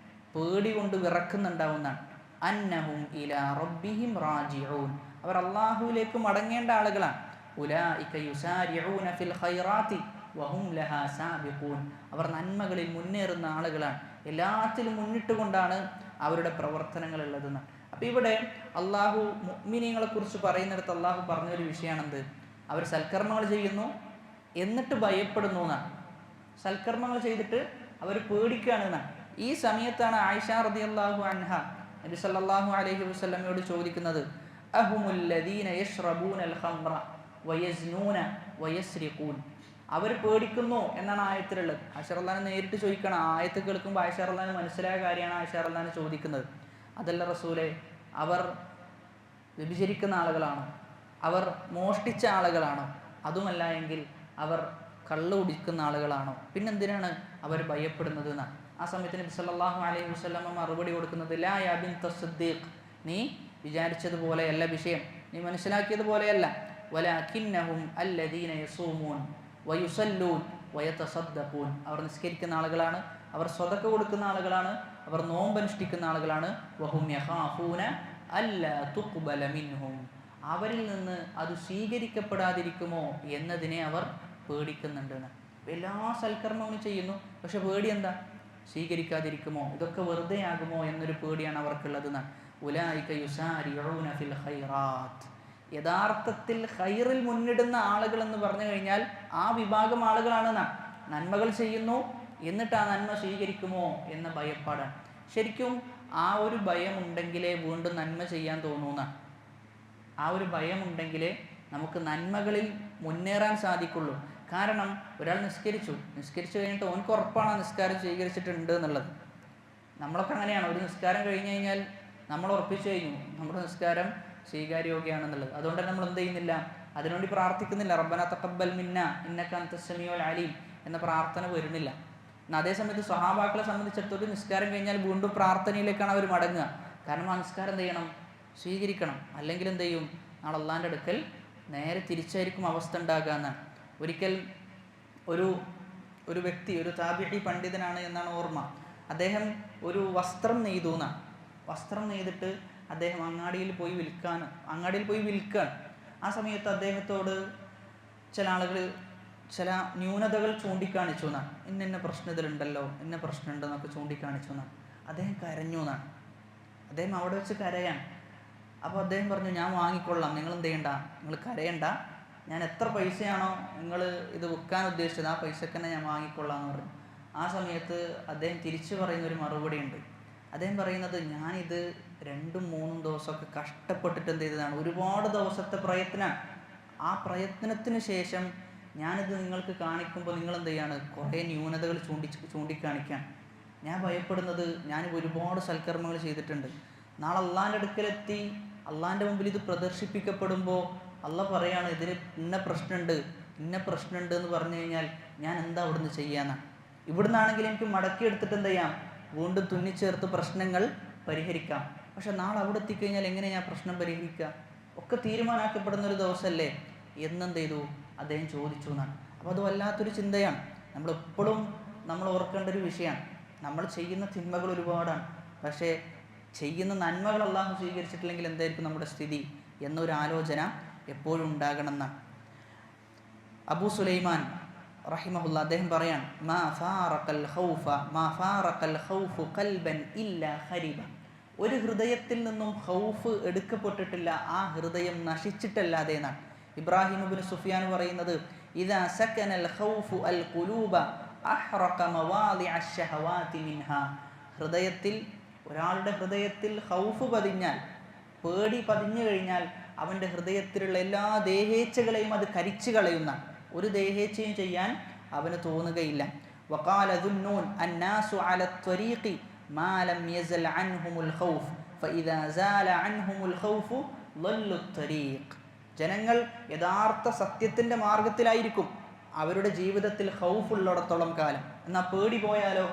പേടി കൊണ്ട് വിറക്കുന്നുണ്ടാവുന്നതാണ്. അന്നഹും ഇലാ റബ്ബിഹിം റാജിഊൻ, അവർ അള്ളാഹുവിലേക്ക് മടങ്ങേണ്ട ആളുകളാണ്. ഉലൈക യുസാരിഊന ഫിൽ ഖൈറാത്തി വഹും ലഹാ സാബിഖൂൻ, അവർ നന്മകളിൽ മുന്നേറുന്ന ആളുകളാണ്. എല്ലാത്തിലും മുന്നിട്ടുകൊണ്ടാണ് അവരുടെ പ്രവർത്തനങ്ങൾ ഉള്ളതെന്നാണ്. അപ്പം ഇവിടെ അള്ളാഹു മുഅ്മിനീങ്ങളെ കുറിച്ച് പറയുന്നിടത്ത് അള്ളാഹു പറഞ്ഞൊരു വിഷയമാണെന്ത്, അവർ സൽക്കർമ്മങ്ങൾ ചെയ്യുന്നു എന്നിട്ട് ഭയപ്പെടുന്നു എന്നാണ്. സൽക്കർമ്മങ്ങൾ ചെയ്തിട്ട് അവർ പേടിക്കുകയാണ് എന്നാണ്. ഈ സമയത്താണ് ആയിഷ റളിയല്ലാഹു അൻഹ നബി സല്ലല്ലാഹു അലൈഹി വസല്ലമയോട് ചോദിക്കുന്നത് അഹുമുല്ലദീന യശ്റബൂനൽ ഖംറ വയസ്നൂന വയസ്രിഖൂൻ, അവർ പേടിക്കുന്നു എന്നാണ് ആയത്തിലുള്ളത്. ആയിഷ റളിയല്ലാഹു നേരിട്ട് ചോദിക്കണം. ആയത്ത് കേൾക്കുമ്പോൾ ആയിഷ റളിയല്ലാഹു മനസ്സിലായ കാര്യമാണ് ആയിഷ റളിയല്ലാഹു ചോദിക്കുന്നത്. അതല്ല റസൂലെ, അവർ വ്യഭിചരിക്കുന്ന ആളുകളാണോ, അവർ മോഷ്ടിച്ച ആളുകളാണോ, അതുമല്ല എങ്കിൽ അവർ കള്ളു കുടിക്കുന്ന ആളുകളാണോ, പിന്നെന്തിനാണ് അവർ ഭയപ്പെടുന്നത് എന്നാണ്. ആ സമയത്ത് നബി സല്ലല്ലാഹു അലൈഹി വസല്ലമ മറുപടി കൊടുക്കുന്നത് ലാ യാ ബിൻത സിദ്ദീഖ്, നീ വിചാരിച്ചതുപോലെയല്ല വിഷയം, നീ മനസ്സിലാക്കിയതുപോലെയല്ല. വലാകിന്നഹും അല്ലദീന യസൂമൂൻ വയുസല്ലൂൻ വയതസദ്ദഖൂൻ, അവർ നിസ്കരിക്കുന്ന ആളുകളാണ്, അവർ സ്വതക്ക കൊടുക്കുന്ന ആളുകളാണ്, അവർ നോമ്പനുഷ്ഠിക്കുന്ന ആളുകളാണ്. വഹും യഖാഫൂന അല്ലാ തുഖ്ബല മിൻഹും, അവരിൽ നിന്ന് അത് സ്വീകരിക്കപ്പെടാതിരിക്കുമോ എന്നതിനെ അവർ പേടിക്കുന്നുണ്ടെന്ന്. എല്ലാ സൽക്കർമ്മവും ചെയ്യുന്നു, പക്ഷെ പേടി എന്താ? സ്വീകരിക്കാതിരിക്കുമോ, ഇതൊക്കെ വെറുതെ ആകുമോ എന്നൊരു പേടിയാണ് അവർക്കുള്ളത്. ഉലൈക യുസാരിഊന ഫിൽ ഖൈറാത്ത്. യഥാർത്ഥത്തിൽ ഖൈറിൽ മുന്നിടുന്ന ആളുകൾ എന്ന് പറഞ്ഞു കഴിഞ്ഞാൽ ആ വിഭാഗം ആളുകളാണ്. നന്മകൾ ചെയ്യുന്നു, എന്നിട്ട് ആ നന്മ സ്വീകരിക്കുമോ എന്ന ഭയപ്പാടാണ്. ശരിക്കും ആ ഒരു ഭയം ഉണ്ടെങ്കിലേ വീണ്ടും നന്മ ചെയ്യാൻ തോന്നൂന്ന. ആ ഒരു ഭയമുണ്ടെങ്കിലേ നമുക്ക് നന്മകളിൽ മുന്നേറാൻ സാധിക്കുള്ളൂ. കാരണം ഒരാൾ നിസ്കരിച്ചു കഴിഞ്ഞിട്ട് ഓനക്ക് ഉറപ്പാണ് നിസ്കാരം സ്വീകരിച്ചിട്ടുണ്ട് എന്നുള്ളത്. നമ്മളൊക്കെ അങ്ങനെയാണ്. ഒരു നിസ്കാരം കഴിഞ്ഞ് കഴിഞ്ഞാൽ നമ്മൾ ഉറപ്പിച്ചു കഴിഞ്ഞു നമ്മുടെ നിസ്കാരം സ്വീകാര്യോഗ്യമാണെന്നുള്ളത്. അതുകൊണ്ട് തന്നെ നമ്മൾ എന്ത് ചെയ്യുന്നില്ല, അതിനുവേണ്ടി പ്രാർത്ഥിക്കുന്നില്ല. റബ്ബന തഖബ്ബൽ മിന്ന ഇന്നക അൻതസ് സമീഉൽ അലീം എന്ന പ്രാർത്ഥന വരുന്നില്ല. എന്നാൽ അതേസമയത്ത് സ്വഹാബാക്കളെ സംബന്ധിച്ചിടത്തോളം നിസ്കാരം കഴിഞ്ഞാൽ വീണ്ടും പ്രാർത്ഥനയിലേക്കാണ് അവർ മടങ്ങുക. കാരണം ആ നിസ്കാരം എന്ത് ചെയ്യണം? സ്വീകരിക്കണം. അല്ലെങ്കിൽ എന്ത് ചെയ്യും? നാളെ അള്ളാൻ്റെ അടുക്കൽ നേരെ തിരിച്ചായിരിക്കും അവസ്ഥ ഉണ്ടാകുക എന്നാണ്. ഒരിക്കൽ ഒരു വ്യക്തി, ഒരു താബിഈ പണ്ഡിതനാണ് എന്നാണ് ഓർമ്മ, അദ്ദേഹം ഒരു വസ്ത്രം നെയ്തു എന്നാണ്. വസ്ത്രം നെയ്തിട്ട് അദ്ദേഹം അങ്ങാടിയിൽ പോയി വിൽക്കാൻ. ആ സമയത്ത് അദ്ദേഹത്തോട് ചില ആളുകൾ ചില ന്യൂനതകൾ ചൂണ്ടിക്കാണിച്ചു എന്നാണ്. ഇന്ന പ്രശ്നത്തിലുണ്ടല്ലോ, ഇന്ന പ്രശ്നമുണ്ടെന്നൊക്കെ ചൂണ്ടിക്കാണിച്ചു എന്നാണ്. അദ്ദേഹം കരഞ്ഞു എന്നാണ്. അദ്ദേഹം അവിടെ വെച്ച് കരയാൻ. അപ്പോൾ അദ്ദേഹം പറഞ്ഞു, ഞാൻ വാങ്ങിക്കൊള്ളാം, നിങ്ങൾ എന്ത് ചെയ്യണ്ട, നിങ്ങൾ കരയണ്ട, ഞാൻ എത്ര പൈസയാണോ നിങ്ങൾ ഇത് വിൽക്കാൻ ഉദ്ദേശിച്ചത് ആ പൈസക്ക് തന്നെ ഞാൻ വാങ്ങിക്കൊള്ളാം എന്ന് പറഞ്ഞു. ആ സമയത്ത് അദ്ദേഹം തിരിച്ചു പറയുന്നൊരു മറുപടി ഉണ്ട്. അദ്ദേഹം പറയുന്നത്, ഞാനിത് 2-3 ദിവസമൊക്കെ കഷ്ടപ്പെട്ടിട്ട് എന്ത് ചെയ്തതാണ്, ഒരുപാട് ദിവസത്തെ പ്രയത്നമാണ്. ആ പ്രയത്നത്തിന് ശേഷം ഞാനിത് നിങ്ങൾക്ക് കാണിക്കുമ്പോൾ നിങ്ങൾ എന്ത് ചെയ്യാണ്, കുറേ ന്യൂനതകൾ ചൂണ്ടിക്കാണിക്കാൻ. ഞാൻ ഭയപ്പെടുന്നത്, ഞാൻ ഒരുപാട് സൽക്കർമ്മങ്ങൾ ചെയ്തിട്ടുണ്ട്, നാളെ അള്ളാൻ്റെ അടുക്കലെത്തി അള്ളാൻ്റെ മുമ്പിൽ ഇത് പ്രദർശിപ്പിക്കപ്പെടുമ്പോൾ അള്ളാഹ് പറയാണ്, ഇതിന് ഇന്ന പ്രശ്നമുണ്ട് എന്ന് പറഞ്ഞു കഴിഞ്ഞാൽ ഞാൻ എന്താ അവിടുന്ന് ചെയ്യാന്നാണ്. ഇവിടുന്നാണെങ്കിൽ എനിക്ക് മടക്കിയെടുത്തിട്ട് എന്ത് ചെയ്യാം, വീണ്ടും തുന്നിച്ചേർത്ത് പ്രശ്നങ്ങൾ പരിഹരിക്കാം. പക്ഷെ നാളെ അവിടെ എത്തിക്കഴിഞ്ഞാൽ എങ്ങനെ ഞാൻ പ്രശ്നം പരിഹരിക്കുക? ഒക്കെ തീരുമാനാക്കപ്പെടുന്ന ഒരു ദിവസമല്ലേ എന്നെന്ത് ചെയ്തു അദ്ദേഹം ചോദിച്ചു എന്നാണ്. അപ്പോൾ അത് വല്ലാത്തൊരു ചിന്തയാണ്. നമ്മളെപ്പോഴും നമ്മൾ ഓർക്കേണ്ട ഒരു വിഷയമാണ്. നമ്മൾ ചെയ്യുന്ന തിന്മകൾ ഒരുപാടാണ്, പക്ഷേ ചെയ്യുന്ന നന്മകൾ അല്ലാഹു സ്വീകരിച്ചിട്ടില്ലെങ്കിൽ എന്തായിരിക്കും നമ്മുടെ സ്ഥിതി എന്നൊരു ആലോചന എപ്പോഴും ഉണ്ടാകണം എന്നാണ്. അബൂ സുലൈമാൻ റഹിമഹുല്ല അദ്ദേഹം പറയാൻ, മാ ഫാറഖൽ ഖൗഫു ഖൽബൻ ഇല്ലാ ഖരിബ. ഒരു ഹൃദയത്തിൽ നിന്നും ഖൗഫ് എടുക്കപ്പെട്ടിട്ടില്ല, ആ ഹൃദയം നശിച്ചിട്ടല്ലാതെ എന്നാണ്. ഇബ്രാഹിം ഇബ്നു സുഫിയാൻ പറയുന്നത്, ഇദാ സകനൽ ഖൗഫു അൽ ഖുലൂബ അഹ്റഖ മവാദിഅ അശ്ശഹവാതി മിൻഹാ. ഹൃദയത്തിൽ, ഒരാളുടെ ഹൃദയത്തിൽ ഖൗഫ് പതിഞ്ഞാൽ, പേടി പതിഞ്ഞു കഴിഞ്ഞാൽ അവൻ്റെ ഹൃദയത്തിലുള്ള എല്ലാ ദേഹേച്ഛകളെയും അത് കരിച്ചു കളയുന്ന, ഒരു ദേഹേച്ഛയും ചെയ്യാൻ അവന് തോന്നുകയില്ല. വഖാല ദുന്നൂൻ അന്നാസു അല ത്വരീഖി മാ ലം യസൽ അൻഹുമുൽ ഖൗഫ് ഫഇദാ സാല അൻഹുമുൽ ഖൗഫ് ളല്ലു ത്വരീഖ്. ജനങ്ങൾ യഥാർത്ഥ സത്യത്തിൻ്റെ മാർഗത്തിലായിരിക്കും അവരുടെ ജീവിതത്തിൽ ഖൗഫ് ഉള്ളിടത്തോളം കാലം. എന്നാൽ പേടി പോയാലോ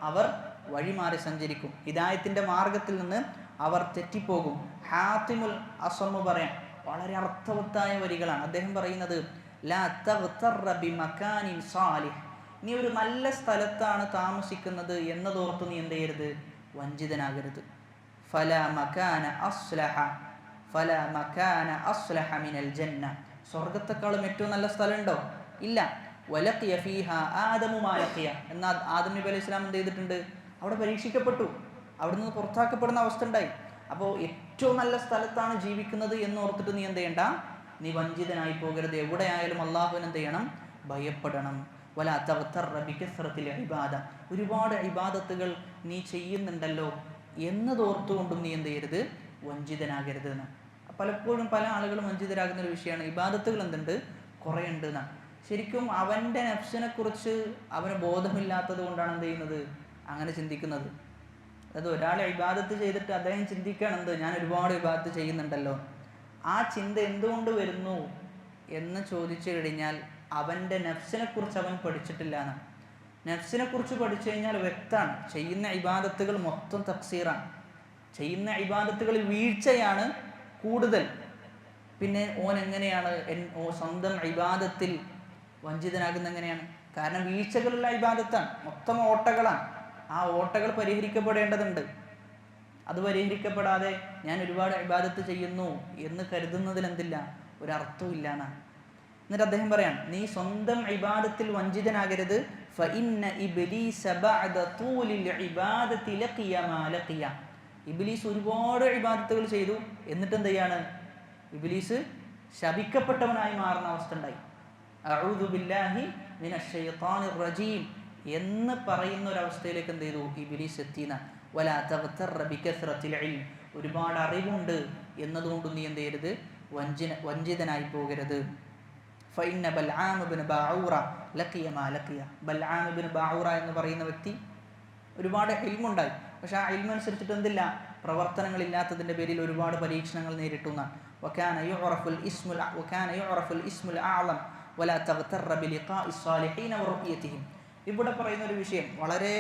അവർ വഴിമാറി സഞ്ചരിക്കും, ഹിദായത്തിൻ്റെ മാർഗത്തിൽ നിന്ന് അവർ തെറ്റിപ്പോകും. ഹാത്തിമുൽ അസ്വമ് പറയാൻ വളരെ അർത്ഥവത്തായ വരികളാണ്. അദ്ദേഹം പറയുന്നത്, ലാ തഗ്തറ ബിമകാനിൻ സാലിഹ്. നീ ഒരു നല്ല സ്ഥലത്താണ് താമസിക്കുന്നത് എന്നതോർത്ത് നീ എന്ത് ചെയ്യരുത്, വഞ്ചിതനാകരുത്. ഫലാ മകാന അസ്ലഹ മിനൽ ജന്ന. സ്വർഗത്തെക്കാളും ഏറ്റവും നല്ല സ്ഥലമുണ്ടോ? ഇല്ല. വലഖിയ ഫീഹാ ആദമു മാ ലഖിയ. എന്നാൽ ആദം നബി അലൈഹി സ്വലാം എന്ത് ചെയ്തിട്ടുണ്ട്, അവിടെ പരീക്ഷിക്കപ്പെട്ടു, അവിടെ നിന്ന് പുറത്താക്കപ്പെടുന്ന അവസ്ഥ ഉണ്ടായി. അപ്പോൾ ഏറ്റവും നല്ല സ്ഥലത്താണ് ജീവിക്കുന്നത് എന്നോർത്തിട്ട് നീ എന്ത് ചെയ്യണ്ട, നീ വഞ്ചിതനായി പോകരുത്. എവിടെയായാലും അള്ളാഹുവിനെ എന്ത് ചെയ്യണം, ഭയപ്പെടണം. വലാ തഗ്തറ ബികസ്റത്തിൽ ഇബാദ. ഒരുപാട് ഇബാദത്തുകൾ നീ ചെയ്യുന്നുണ്ടല്ലോ എന്നതോർത്തുകൊണ്ടും നീ എന്ത് ചെയ്യരുത്, വഞ്ചിതനാകരുത് എന്ന്. പലപ്പോഴും പല ആളുകളും വഞ്ചിതരാകുന്ന ഒരു വിഷയമാണ്, ഇബാദത്തുകൾ എന്തുണ്ട്, കുറേ ഉണ്ട് എന്നാണ്. ശരിക്കും അവൻ്റെ നഫ്സിനെ കുറിച്ച് അവന് ബോധമില്ലാത്തത് കൊണ്ടാണ് എന്ത് ചെയ്യുന്നത്, അങ്ങനെ ചിന്തിക്കുന്നത്. അതായത് ഒരാൾ ഇബാദത്ത് ചെയ്തിട്ട് അദ്ദേഹം ചിന്തിക്കുകയാണ്, എന്ത്, ഞാൻ ഒരുപാട് ഇബാദത്ത് ചെയ്യുന്നുണ്ടല്ലോ. ആ ചിന്ത എന്തുകൊണ്ട് വരുന്നു എന്ന് ചോദിച്ചു കഴിഞ്ഞാൽ അവൻ്റെ നഫ്സിനെ കുറിച്ച് അവൻ പഠിച്ചിട്ടില്ല എന്നാണ്. നഫ്സിനെ കുറിച്ച് പഠിച്ചു കഴിഞ്ഞാൽ വ്യക്തമാണ്, ചെയ്യുന്ന ഇബാദത്തുകൾ മൊത്തം തക്സീറാണ്, ചെയ്യുന്ന ഇബാദത്തുകളിൽ വീഴ്ചയാണ് കൂടുതൽ. പിന്നെ ഓൻ എങ്ങനെയാണ് സ്വന്തം ഇബാദത്തിൽ വഞ്ചിതനാകുന്ന എങ്ങനെയാണ്? കാരണം വീഴ്ചകളുള്ള ഇബാദത്താണ്, മൊത്തം ഓട്ടകളാണ്. ആ ഓട്ടകൾ പരിഹരിക്കപ്പെടേണ്ടതുണ്ട്. അത് പരിഹരിക്കപ്പെടാതെ ഞാൻ ഒരുപാട് ഇബാദത്ത് ചെയ്യുന്നു എന്ന് കരുതുന്നതിൽ എന്തില്ല, ഒരർത്ഥവും ഇല്ല എന്നാണ്. എന്നിട്ട് അദ്ദേഹം പറയാണ്, നീ സ്വന്തം ഇബാദത്തിൽ വഞ്ചിതനാകരുത്. ഫഇന്ന ഇബ്ലീസ ബഅദ തൂലിൽ ഇബാദത്തി ലഖിയ മാ ലഖിയ. ഇബ്ലീസ് ഒരുപാട് ഇബാദത്തുകൾ ചെയ്തു, എന്നിട്ട് എന്ത് ചെയ്യാണ്? ഇബ്ലീസ് ശപിക്കപ്പെട്ടവനായി മാറുന്ന അവസ്ഥ ഉണ്ടായി. അഊദു ബില്ലാഹി മിനശ് ശൈത്താനിർ റജീം എന്ന് പറയുന്ന ഒരു അവസ്ഥയിലേക്ക് എന്ത് ചെയ്തു? ഇബ്ലീസ് എത്തിന. വലാ തഗ്തറ ബികസ്റത്തിൽ ഇൽം. ഒരുപാട് അറിവുണ്ട് എന്നതുകൊണ്ട് നീ എന്ത് ചെയ്യരുത്? വഞ്ചിതനായി പോകരുത്. ഫഇന്ന ബൽആം ഇബ്നു ബഊറ ലഖിയ മാ ലഖിയ. ബൽആം ഇബ്നു ബഊറ എന്ന് പറയുന്ന വ്യക്തി ഒരുപാട് ഇൽമുണ്ടായി, പക്ഷെ ആ ഇൽമനുസരിച്ചിട്ട് എന്തില്ല? പ്രവർത്തനങ്ങളില്ലാത്തതിൻ്റെ പേരിൽ ഒരുപാട് പരീക്ഷണങ്ങൾ നേരിട്ടുന്ന. വകാന യുഅറഫുൽ ഇസ്മുൽ അഅ്ളം വലാ തഗ്തറ ബിലിഖാഇ സ്സാലിഹീന വറുഅയതിഹിം. ഇവിടെ പറയുന്ന ഒരു വിഷയം വളരെ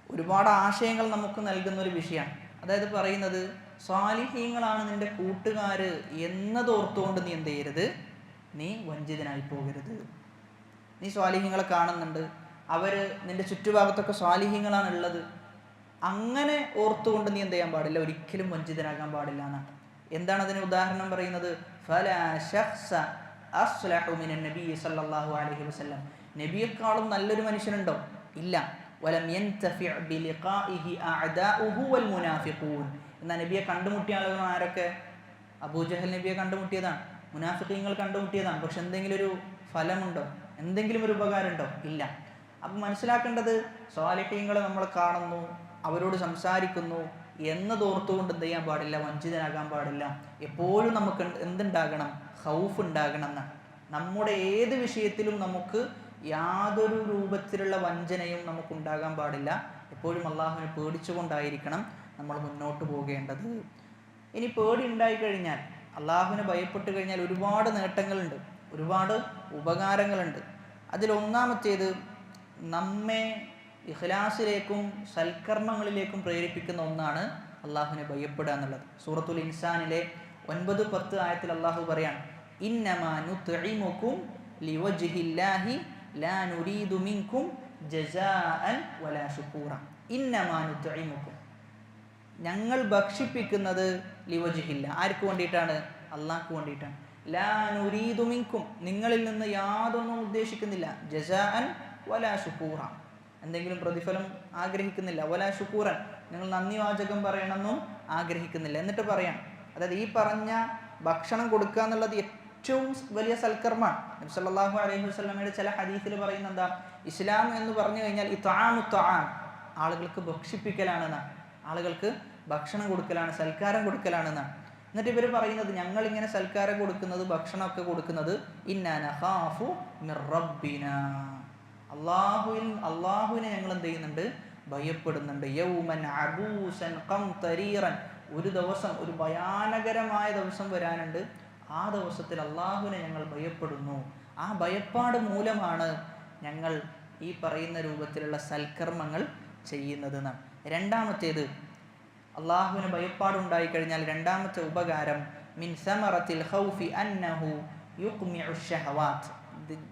ഒരുപാട് ആശയങ്ങൾ നമുക്ക് നൽകുന്ന ഒരു വിഷയമാണ്. അതായത് പറയുന്നത്, സ്വാലിഹീങ്ങളാണ് നിന്റെ കൂട്ടുകാർ എന്നതോർത്തുകൊണ്ട് നീ എന്ത് ചെയ്യരുത്? നീ വഞ്ചിതനായി പോകരുത്. നീ സ്വാലിഹീങ്ങളെ കാണുന്നുണ്ട്, അവർ നിന്റെ ചുറ്റുഭാഗത്തൊക്കെ സ്വാലിഹീങ്ങളാണ് ഉള്ളത്, അങ്ങനെ ഓർത്തുകൊണ്ട് നീ എന്ത് ചെയ്യാൻ പാടില്ല? ഒരിക്കലും വഞ്ചിതനാകാൻ പാടില്ല എന്നാണ്. എന്താണ് അതിന് ഉദാഹരണം പറയുന്നത്? ഫലാ ശഖ്സ അസ്ലഹു മിനൻ നബി സല്ലല്ലാഹു അലൈഹി വസല്ലം. നബിയെക്കാളും നല്ലൊരു മനുഷ്യനുണ്ടോ? ഇല്ല. വലം യൻതഫി ബിലിഖാഇഹി അഅദാഉഹു വൽ മുനാഫിഖൂൻ. എന്നാൽ നബിയെ കണ്ടുമുട്ടിയ ആളുകൾ ആരൊക്കെ? അബൂജഹൽ നബിയെ കണ്ടുമുട്ടിയതാണ്, മുനാഫിഖീങ്ങൾ കണ്ടുമുട്ടിയതാണ്. പക്ഷെ എന്തെങ്കിലും ഒരു ഫലമുണ്ടോ? എന്തെങ്കിലും ഒരു ഉപകാരം ഉണ്ടോ? ഇല്ല. അപ്പം മനസ്സിലാക്കേണ്ടത്, സ്വാലിഹീങ്ങളെ നമ്മൾ കാണുന്നു, അവരോട് സംസാരിക്കുന്നു എന്നതോർത്തുകൊണ്ട് എന്ത് ചെയ്യാൻ പാടില്ല? വഞ്ചിതനാകാൻ പാടില്ല. എപ്പോഴും നമുക്ക് എന്തുണ്ടാകണം? ഖൗഫ് ഉണ്ടാകണം എന്നാണ്. നമ്മുടെ ഏത് വിഷയത്തിലും നമുക്ക് യാതൊരു രൂപത്തിലുള്ള വഞ്ചനയും നമുക്കുണ്ടാകാൻ പാടില്ല. എപ്പോഴും അള്ളാഹുവിനെ പേടിച്ചുകൊണ്ടായിരിക്കണം നമ്മൾ മുന്നോട്ട് പോകേണ്ടത്. ഇനി പേടി ഉണ്ടായിക്കഴിഞ്ഞാൽ, അള്ളാഹുവിനെ ഭയപ്പെട്ട് കഴിഞ്ഞാൽ ഒരുപാട് നേട്ടങ്ങളുണ്ട്, ഒരുപാട് ഉപകാരങ്ങളുണ്ട്. അതിലൊന്നാമത്തേത്, നമ്മെ ഇഖ്ലാസിലേക്കും സൽക്കർമ്മങ്ങളിലേക്കും പ്രേരിപ്പിക്കുന്ന ഒന്നാണ് അള്ളാഹുവിനെ ഭയപ്പെടുക എന്നുള്ളത്. സൂറത്തുൽ ഇൻസാനിലെ 9-10 ആയത്തിൽ അള്ളാഹു പറയാണ്, ഇന്നമാ നുത്ഇമുകും ലിവജ്ഹില്ലാഹി ലാ നുരീദു മിൻകും ജസാഅൻ വലാ ശുകൂറ. ഇന്നമാ നുത്ഇമുകും, ഞങ്ങൾ ഭക്ഷിപ്പിക്കുന്നത് ലിവജ്ഹില്ല, ആർക്ക് വേണ്ടിയിട്ടാണ്? അള്ളാഹ്ക്ക് വേണ്ടിയിട്ടാണ്. ലാ നുരീദു മിൻകും, നിങ്ങളിൽ നിന്ന് യാതൊന്നും ഉദ്ദേശിക്കുന്നില്ല. ജസാഅൻ വലാ ശുകൂറ, എന്തെങ്കിലും പ്രതിഫലം ആഗ്രഹിക്കുന്നില്ല. വലാ ശുക്കൂറൻ, നിങ്ങൾ നന്ദി വാചകം പറയണമെന്നും ആഗ്രഹിക്കുന്നില്ല. എന്നിട്ട് പറയാം, അതായത് ഈ പറഞ്ഞ ഭക്ഷണം കൊടുക്കുക എന്നുള്ളത് ഏറ്റവും വലിയ സൽക്കർമ്മമാണ്. നബി സല്ലല്ലാഹു അലൈഹി വസല്ലമയുടെ ചില ഹദീസിൽ പറയുന്ന എന്താ? ഇസ്ലാം എന്ന് പറഞ്ഞു കഴിഞ്ഞാൽ ഇത്ആമു ത്വആം, ആളുകൾക്ക് ഭക്ഷിപ്പിക്കലാണെന്നാണ്, ആളുകൾക്ക് ഭക്ഷണം കൊടുക്കലാണ്, സൽക്കാരം കൊടുക്കലാണെന്നാണ്. എന്നിട്ട് ഇവർ പറയുന്നത്, ഞങ്ങൾ ഇങ്ങനെ സൽക്കാരം കൊടുക്കുന്നത്, ഭക്ഷണമൊക്കെ കൊടുക്കുന്നത്, ഇന്നാ നഖാഫു മിർ റബ്ബിനാ, അള്ളാഹുവിനെ ഞങ്ങൾ എന്ത് ചെയ്യുന്നുണ്ട്? ഭയപ്പെടുന്നുണ്ട്. യൗമൻ അബൂസൻ ഖംതരീറൻ, ഒരു ദിവസം, ഒരു ഭയാനകരമായ ദിവസം വരാനുണ്ട്, ആ ദിവസത്തിൽ അള്ളാഹുവിനെ ഞങ്ങൾ ഭയപ്പെടുന്നു. ആ ഭയപ്പാട് മൂലമാണ് ഞങ്ങൾ ഈ പറയുന്ന രൂപത്തിലുള്ള സൽക്കർമ്മങ്ങൾ ചെയ്യുന്നത് എന്നാണ്. രണ്ടാമത്തേത്, അള്ളാഹുവിന് ഭയപ്പാടുണ്ടായിക്കഴിഞ്ഞാൽ രണ്ടാമത്തെ ഉപകാരം, മിൻ സമറത്തിൽ ഖൗഫി അന്നഹു യുഖ്മിഉ ശഹവാത്ത്,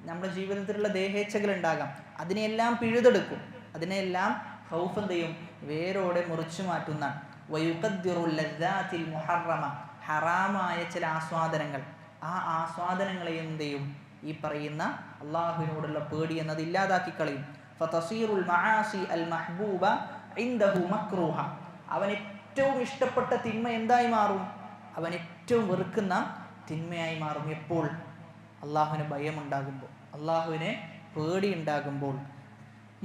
നമ്മുടെ ജീവിതത്തിലുള്ള ദേഹേച്ഛകൾ ഉണ്ടാകാം, അതിനെയെല്ലാം പിഴുതെടുക്കും, അതിനെല്ലാം ഖൗഫ് എന്ത് ചെയ്യും? വേരോടെ മുറിച്ചു മാറ്റുന്ന. വയുഖദ്ദിറുൽ ലദ്ദാത്തിൽ മുഹറമ, ഹറാമായ ചില ആസ്വാദനങ്ങൾ, ആ ആസ്വാദനങ്ങളെ എന്ത് ചെയ്യും? ഈ പറയുന്ന അള്ളാഹുവിനോടുള്ള പേടി എന്നത് ഇല്ലാതാക്കി കളയും. ഫതസീറുൽ മആസി അൽ മഹ്ബൂബ ഇൻദഹു മക്റൂഹ, അവൻ ഏറ്റവും ഇഷ്ടപ്പെട്ട തിന്മ എന്തായി മാറും? അവൻ ഏറ്റവും വെറുക്കുന്ന തിന്മയായി മാറും. എപ്പോൾ? അള്ളാഹുവിന് ഭയമുണ്ടാകുമ്പോൾ, അള്ളാഹുവിനെ പേടി ഉണ്ടാകുമ്പോൾ.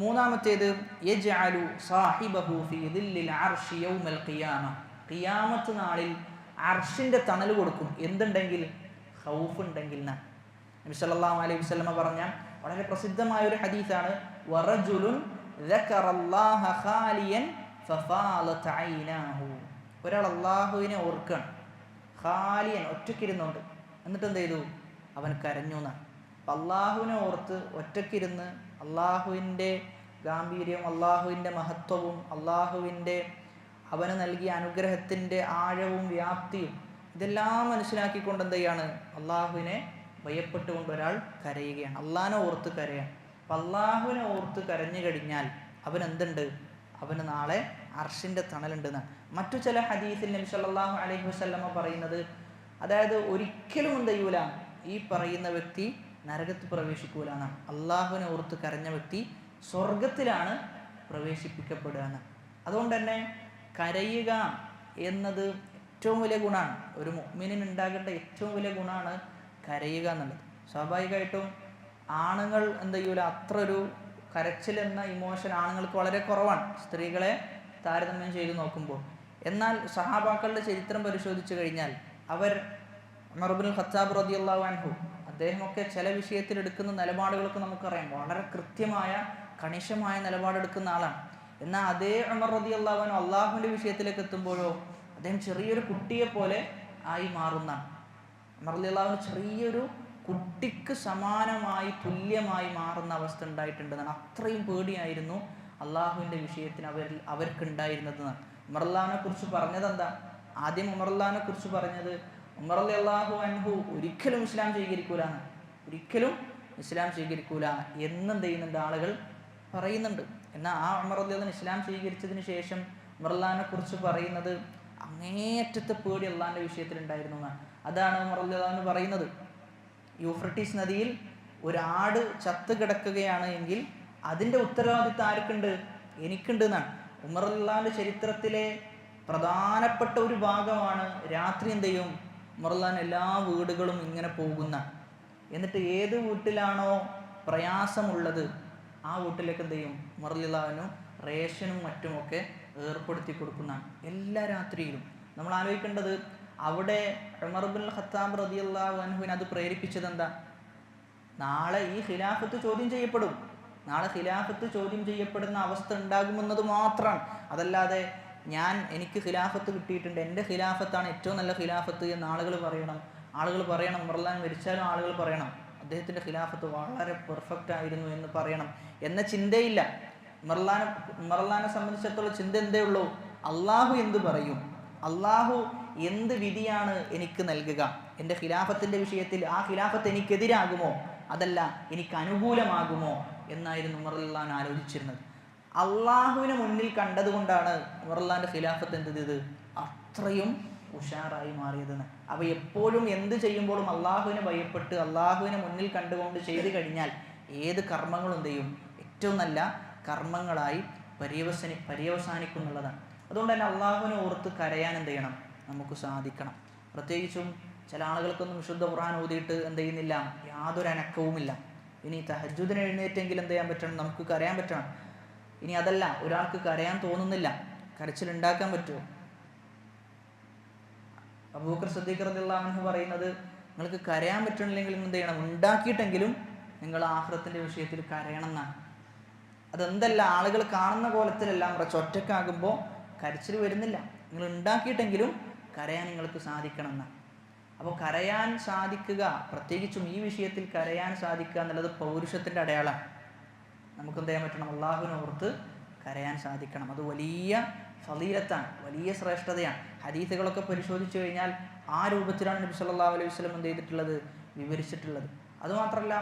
മൂന്നാമത്തേത്, യജ്അലു സാഹിബഹു ഫീ ദില്ലിൽ അർശി യൗമൽ ഖിയാമ, ഖിയാമത്ത് നാളിൽ അർശിന്റെ തണൽ കൊടുക്കും. എന്തുണ്ടെങ്കിൽ? ഖൗഫ് ഉണ്ടെങ്കിൽ. നബി സല്ലല്ലാഹു അലൈഹി വസല്ലമ പറഞ്ഞ വളരെ പ്രസിദ്ധമായ ഒരു ഹദീസാണ്, വറജുലുൻ ദക്കറല്ലാഹ ഖാലിയൻ ഫഫാലത ഐനാഹു, ഒരാൾ അള്ളാഹുവിനെ ഓർക്കുകയാണ്, ഖാലിയൻ, ഒറ്റയ്ക്കിരുന്നുണ്ട്, എന്നിട്ട് എന്ത് ചെയ്തു? അവൻ കരഞ്ഞു എന്നാണ്. അപ്പം അള്ളാഹുവിനെ ഓർത്ത് ഒറ്റയ്ക്കിരുന്ന് അള്ളാഹുവിൻ്റെ ഗാംഭീര്യം, അള്ളാഹുവിൻ്റെ മഹത്വവും, അള്ളാഹുവിൻ്റെ അവന് നൽകിയ അനുഗ്രഹത്തിൻ്റെ ആഴവും വ്യാപ്തിയും ഇതെല്ലാം മനസ്സിലാക്കിക്കൊണ്ട് എന്ത് ചെയ്യാണ്? അള്ളാഹുവിനെ ഭയപ്പെട്ടുകൊണ്ട് ഒരാൾ കരയുകയാണ്, അള്ളാഹിനെ ഓർത്ത് കരയാണ്. അപ്പം അള്ളാഹുവിനെ ഓർത്ത് കരഞ്ഞു കഴിഞ്ഞാൽ അവൻ എന്തുണ്ട്? അവന് നാളെ അർശിൻ്റെ തണലുണ്ടെന്നാണ്. മറ്റു ചില ഹദീസിൽ നബി സല്ലല്ലാഹു അലൈഹി വസല്ലമ പറയുന്നത്, അതായത് ഒരിക്കലും എന്ത് ചെയ്യൂല, ഈ പറയുന്ന വ്യക്തി നരകത്തിൽ പ്രവേശിക്കൂല എന്നാണ്. അള്ളാഹുവിനെ ഓർത്ത് കരഞ്ഞ വ്യക്തി സ്വർഗത്തിലാണ് പ്രവേശിപ്പിക്കപ്പെടുക എന്ന്. അതുകൊണ്ട് തന്നെ കരയുക എന്നത് ഏറ്റവും വലിയ ഗുണമാണ്. ഒരു മുഅ്മിനിന് ഉണ്ടാകേണ്ട ഏറ്റവും വലിയ ഗുണമാണ് കരയുക എന്നുള്ളത്. സ്വാഭാവികമായിട്ടും ആണുങ്ങൾ എന്ത് ചെയ്യൂല, അത്ര ഒരു കരച്ചിൽ എന്ന ഇമോഷൻ ആണുങ്ങൾക്ക് വളരെ കുറവാണ് സ്ത്രീകളെ താരതമ്യം ചെയ്ത് നോക്കുമ്പോൾ. എന്നാൽ സഹാബാക്കളുടെ ചരിത്രം പരിശോധിച്ചു കഴിഞ്ഞാൽ അവർ ഉമർ ഇബ്നുൽ ഖത്താബ് റളിയല്ലാഹു അൻഹു അദ്ദേഹമൊക്കെ ചില വിഷയത്തിൽ എടുക്കുന്ന നിലപാടുകളൊക്കെ നമുക്കറിയാം. വളരെ കൃത്യമായ കണിശമായ നിലപാടെടുക്കുന്ന ആളാണ്. എന്നാൽ അതേ ഉമർ റളിയല്ലാഹു അൻഹു അള്ളാഹുവിൻ്റെ വിഷയത്തിലേക്ക് എത്തുമ്പോഴോ അദ്ദേഹം ചെറിയൊരു കുട്ടിയെ പോലെ ആയി മാറുന്നതാണ്. ഉമർ റളിയല്ലാഹു അൻഹു ചെറിയൊരു കുട്ടിക്ക് സമാനമായി തുല്യമായി മാറുന്ന അവസ്ഥ ഉണ്ടായിട്ടുണ്ടെന്നാണ്. അത്രയും പേടിയായിരുന്നു അള്ളാഹുവിൻ്റെ വിഷയത്തിന് അവർക്കുണ്ടായിരുന്നതെന്നാണ്. ഉമർ റളിയല്ലാഹുവിനെ കുറിച്ച് പറഞ്ഞത് എന്താ? ആദ്യം ഉമർ റളിയല്ലാഹുവിനെ കുറിച്ച് പറഞ്ഞത് ഉമർ റളിയല്ലാഹു അൻഹു ഒരിക്കലും ഇസ്ലാം സ്വീകരിക്കൂല, ഒരിക്കലും ഇസ്ലാം സ്വീകരിക്കൂല എന്നെന്ത് ചെയ്യുന്നുണ്ട് ആളുകൾ പറയുന്നുണ്ട്. എന്നാൽ ആ ഉമർ റളിയല്ലാഹു ഇസ്ലാം സ്വീകരിച്ചതിന് ശേഷം ഉമർ റളിയല്ലാഹുവിനെ കുറിച്ച് പറയുന്നത് അങ്ങേയറ്റത്തെ പേടി അള്ളാഹിൻ്റെ വിഷയത്തിൽ ഉണ്ടായിരുന്നു എന്നാണ്. അതാണ് ഉമർ റളിയല്ലാഹു പറയുന്നത്, യൂഫ്രട്ടീസ് നദിയിൽ ഒരാട് ചത്ത് കിടക്കുകയാണ് എങ്കിൽ അതിൻ്റെ ഉത്തരവാദിത്വം ആർക്കുണ്ട്? എനിക്കുണ്ട് എന്നാണ്. ഉമർ റളിയല്ലാഹുവിൻ്റെ ചരിത്രത്തിലെ പ്രധാനപ്പെട്ട ഒരു ഭാഗമാണ് രാത്രി എന്ത് ചെയ്യും ഉമർ റളിയല്ലാഹു എല്ലാ വീടുകളും ഇങ്ങനെ പോകുന്ന, എന്നിട്ട് ഏത് വീട്ടിലാണോ പ്രയാസമുള്ളത് ആ വീട്ടിലേക്ക് എന്ത് ചെയ്യും ഉമർ റളിയല്ലാഹു റേഷനും മറ്റുമൊക്കെ ഏർപ്പെടുത്തി കൊടുക്കുന്നതാണ് എല്ലാ രാത്രിയിലും. നമ്മൾ ആലോചിക്കേണ്ടത് അവിടെ ഉമർ ഇബ്നുൽ ഖത്താബ് റളിയല്ലാഹു അൻഹുവിനെ അത് പ്രേരിപ്പിച്ചത് എന്താ? നാളെ ഈ ഖിലാഫത്ത് ചോദ്യം ചെയ്യപ്പെടും, നാളെ ഖിലാഫത്ത് ചോദ്യം ചെയ്യപ്പെടുന്ന അവസ്ഥ ഉണ്ടാകുമെന്നത് മാത്രമാണ്. അതല്ലാതെ എനിക്ക് ഖിലാഫത്ത് കിട്ടിയിട്ടുണ്ട്, എൻ്റെ ഖിലാഫത്താണ് ഏറ്റവും നല്ല ഖിലാഫത്ത് എന്ന് ആളുകൾ പറയണം. ഉമർ റളിയല്ലാഹു മരിച്ചാലും ആളുകൾ പറയണം അദ്ദേഹത്തിൻ്റെ ഖിലാഫത്ത് വളരെ പെർഫെക്റ്റ് ആയിരുന്നു എന്ന് പറയണം എന്ന ചിന്തയില്ല. ഉമർ റളിയല്ലാഹുവിനെ സംബന്ധിച്ചിടത്തോളം ചിന്ത എന്തേ ഉള്ളൂ? അള്ളാഹു എന്ത് പറയും, അള്ളാഹു എന്ത് വിധിയാണ് എനിക്ക് നൽകുക, എൻ്റെ ഖിലാഫത്തിൻ്റെ വിഷയത്തിൽ ആ ഖിലാഫത്ത് എനിക്കെതിരാകുമോ അതല്ല എനിക്ക് അനുകൂലമാകുമോ എന്നായിരുന്നു ഉമർ റളിയല്ലാഹു ആലോചിച്ചിരുന്നത്. അള്ളാഹുവിനെ മുന്നിൽ കണ്ടതുകൊണ്ടാണ് ഉമർ റളിയല്ലാഹുവിൻ്റെ ഖിലാഫത്ത് എന്ത് ചെയ്തത് അത്രയും ഉഷാറായി മാറിയതെന്ന്. അപ്പോൾ എപ്പോഴും എന്ത് ചെയ്യുമ്പോഴും അള്ളാഹുവിനെ ഭയപ്പെട്ട് അള്ളാഹുവിനെ മുന്നിൽ കണ്ടുകൊണ്ട് ചെയ്തു കഴിഞ്ഞാൽ ഏത് കർമ്മങ്ങളും എന്ത് ചെയ്യും ഏറ്റവും നല്ല കർമ്മങ്ങളായി പര്യവസാനിക്കുന്നുള്ളതാണ്. അതുകൊണ്ട് തന്നെ അള്ളാഹുവിനെ ഓർത്ത് കരയാൻ എന്ത് ചെയ്യണം നമുക്ക് സാധിക്കണം. പ്രത്യേകിച്ചും ചില ആളുകൾക്കൊന്നും വിശുദ്ധ ഖുർആൻ ഓതിയിട്ട് എന്ത് ചെയ്യുന്നില്ല, യാതൊരു അനക്കവുമില്ല. ഇനി തഹജ്ജുദിന് എഴുന്നേറ്റെങ്കിൽ എന്ത് ചെയ്യാൻ പറ്റണം, നമുക്ക് കരയാൻ പറ്റണം. ഇനി അതല്ല, ഒരാൾക്ക് കരയാൻ തോന്നുന്നില്ല, കരച്ചിലുണ്ടാക്കാൻ പറ്റുമോ? അബൂബക്കർ സിദ്ദീഖ് റളിയല്ലാഹു അൻഹു പറയുന്നത് നിങ്ങൾക്ക് കരയാൻ പറ്റണില്ലെങ്കിൽ എന്ത് ചെയ്യണം, ഉണ്ടാക്കിയിട്ടെങ്കിലും നിങ്ങൾ ആഖിറത്തിൻ്റെ വിഷയത്തിൽ കരയണം എന്നാണ്. അതെന്തല്ല, ആളുകൾ കാണുന്ന കോലത്തിലെല്ലാം കുറച്ച് ഒറ്റക്കാകുമ്പോൾ കരച്ചിൽ വരുന്നില്ല, നിങ്ങൾ ഉണ്ടാക്കിയിട്ടെങ്കിലും കരയാൻ നിങ്ങൾക്ക് സാധിക്കണം എന്നാണ്. അപ്പോൾ കരയാൻ സാധിക്കുക, പ്രത്യേകിച്ചും ഈ വിഷയത്തിൽ കരയാൻ സാധിക്കുക എന്നുള്ളത് പൗരുഷത്തിൻ്റെ അടയാളമാണ്. നമുക്ക് എന്ത് ചെയ്യാൻ പറ്റണം, അള്ളാഹുവിനെ ഓർത്ത് കരയാൻ സാധിക്കണം. അത് വലിയ ഫളീലത്താണ്, വലിയ ശ്രേഷ്ഠതയാണ്. ഹദീസുകളൊക്കെ പരിശോധിച്ചു കഴിഞ്ഞാൽ ആ രൂപത്തിലാണ് നബി സല്ലല്ലാഹു അലൈഹി വസല്ലം എന്ത് ചെയ്തിട്ടുള്ളത്, വിവരിച്ചിട്ടുള്ളത്. അതുമാത്രമല്ല,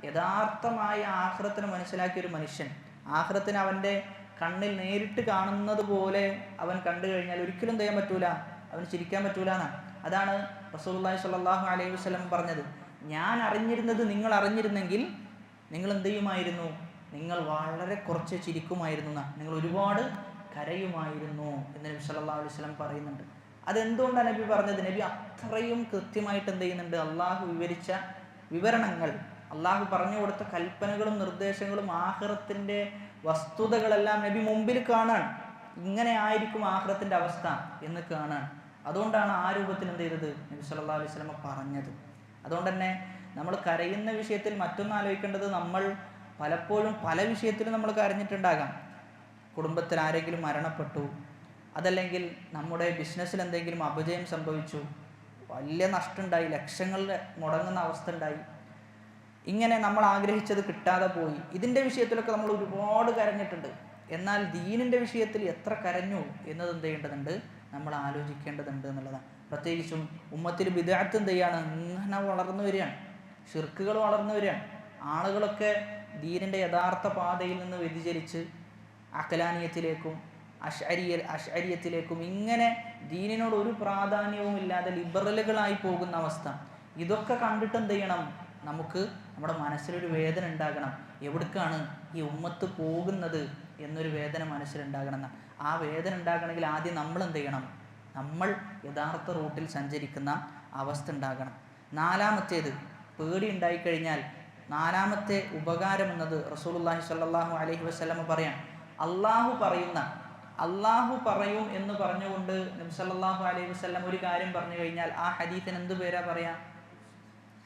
യഥാർത്ഥമായ ആഖിറത്തിനെ മനസ്സിലാക്കിയ ഒരു മനുഷ്യൻ ആഖിറത്തിനെ അവൻ്റെ കണ്ണിൽ നേരിട്ട് കാണുന്നത് പോലെ അവൻ കണ്ടു കഴിഞ്ഞാൽ ഒരിക്കലും ചെയ്യാൻ പറ്റൂല, അവന് ചിരിക്കാൻ പറ്റൂല എന്നാണ്. അതാണ് റസൂലുള്ളാഹി സ്വല്ലല്ലാഹു അലൈഹി വസല്ലം പറഞ്ഞത്, ഞാൻ അറിഞ്ഞിരുന്നത് നിങ്ങൾ അറിഞ്ഞിരുന്നെങ്കിൽ നിങ്ങൾ എന്ത് ചെയ്യുമായിരുന്നു, നിങ്ങൾ വളരെ കുറച്ച് ചിരിക്കുമായിരുന്നു എന്നാണ്, നിങ്ങൾ ഒരുപാട് കരയുമായിരുന്നു എന്ന് നബി സല്ലല്ലാഹു അലൈഹി വസല്ലം പറയുന്നുണ്ട്. അതെന്തുകൊണ്ടാണ് നബി പറഞ്ഞത്? നബി അത്രയും കൃത്യമായിട്ട് എന്ത് ചെയ്യുന്നുണ്ട്, അള്ളാഹു വിവരിച്ച വിവരണങ്ങൾ, അള്ളാഹു പറഞ്ഞു കൊടുത്ത കൽപ്പനകളും നിർദ്ദേശങ്ങളും ആഖിറത്തിൻ്റെ വസ്തുതകളെല്ലാം നബി മുമ്പിൽ കാണാൻ, ഇങ്ങനെ ആയിരിക്കും ആഖിറത്തിൻ്റെ അവസ്ഥ എന്ന് കാണാൻ. അതുകൊണ്ടാണ് ആ രൂപത്തിൽ എന്ത് ചെയ്തത് നബി സല്ലല്ലാഹു അലൈഹി വസല്ലം പറഞ്ഞത്. അതുകൊണ്ട് തന്നെ നമ്മൾ കരയുന്ന വിഷയത്തിൽ മറ്റൊന്ന് ആലോചിക്കേണ്ടത്, നമ്മൾ പലപ്പോഴും പല വിഷയത്തിലും നമ്മൾ കരഞ്ഞിട്ടുണ്ടാകാം. കുടുംബത്തിൽ ആരെങ്കിലും മരണപ്പെട്ടു, അതല്ലെങ്കിൽ നമ്മുടെ ബിസിനസ്സിൽ എന്തെങ്കിലും അപജയം സംഭവിച്ചു, വലിയ നഷ്ടമുണ്ടായി, ലക്ഷങ്ങൾ മുടങ്ങുന്ന അവസ്ഥ ഉണ്ടായി, ഇങ്ങനെ നമ്മൾ ആഗ്രഹിച്ചത് കിട്ടാതെ പോയി, ഇതിൻ്റെ വിഷയത്തിലൊക്കെ നമ്മൾ ഒരുപാട് കരഞ്ഞിട്ടുണ്ട്. എന്നാൽ ദീനിൻ്റെ വിഷയത്തിൽ എത്ര കരഞ്ഞു എന്നത് എന്ത് ചെയ്യേണ്ടതുണ്ട്, നമ്മൾ ആലോചിക്കേണ്ടതുണ്ട് എന്നുള്ളതാണ്. പ്രത്യേകിച്ചും ഉമ്മത്തിൽ ബിദ്അത്ത് എന്ത് ചെയ്യാണ്, ഇങ്ങനെ വളർന്നു വരികയാണ്, ശിർക്കുകൾ വളർന്നു വരികയാണ്. ആളുകളൊക്കെ ദീനിൻ്റെ യഥാർത്ഥ പാതയിൽ നിന്ന് വ്യതിചലിച്ച് അഖലാനിയത്തിലേക്കും അശ്അരിയത്തിലേക്കും ഇങ്ങനെ ദീനിനോട് ഒരു പ്രാധാന്യവും ഇല്ലാതെ ലിബറലുകളായി പോകുന്ന അവസ്ഥ. ഇതൊക്കെ കണ്ടിട്ട് എന്ത് ചെയ്യണം? നമുക്ക് നമ്മുടെ മനസ്സിലൊരു വേദന ഉണ്ടാകണം. എവിടേക്കാണ് ഈ ഉമ്മത്ത് പോകുന്നത് എന്നൊരു വേദന മനസ്സിലുണ്ടാകണം എന്നാണ്. ആ വേദന ഉണ്ടാകണമെങ്കിൽ ആദ്യം നമ്മൾ എന്ത് ചെയ്യണം? നമ്മൾ യഥാർത്ഥ റൂട്ടിൽ സഞ്ചരിക്കുന്ന അവസ്ഥ ഉണ്ടാകണം. നാലാമത്തേത്, പേടി ഉണ്ടായിക്കഴിഞ്ഞാൽ നാലാമത്തെ ഉപകാരം എന്നത് റസൂലുള്ളാഹി സ്വല്ലല്ലാഹു അലൈഹി വസല്ലമ പറയാം, അള്ളാഹു പറയും എന്ന് പറഞ്ഞുകൊണ്ട് നബി സല്ലല്ലാഹു അലൈഹി വസല്ലം ഒരു കാര്യം പറഞ്ഞു കഴിഞ്ഞാൽ ആ ഹദീസിന് എന്ത് പേരാ പറയാ?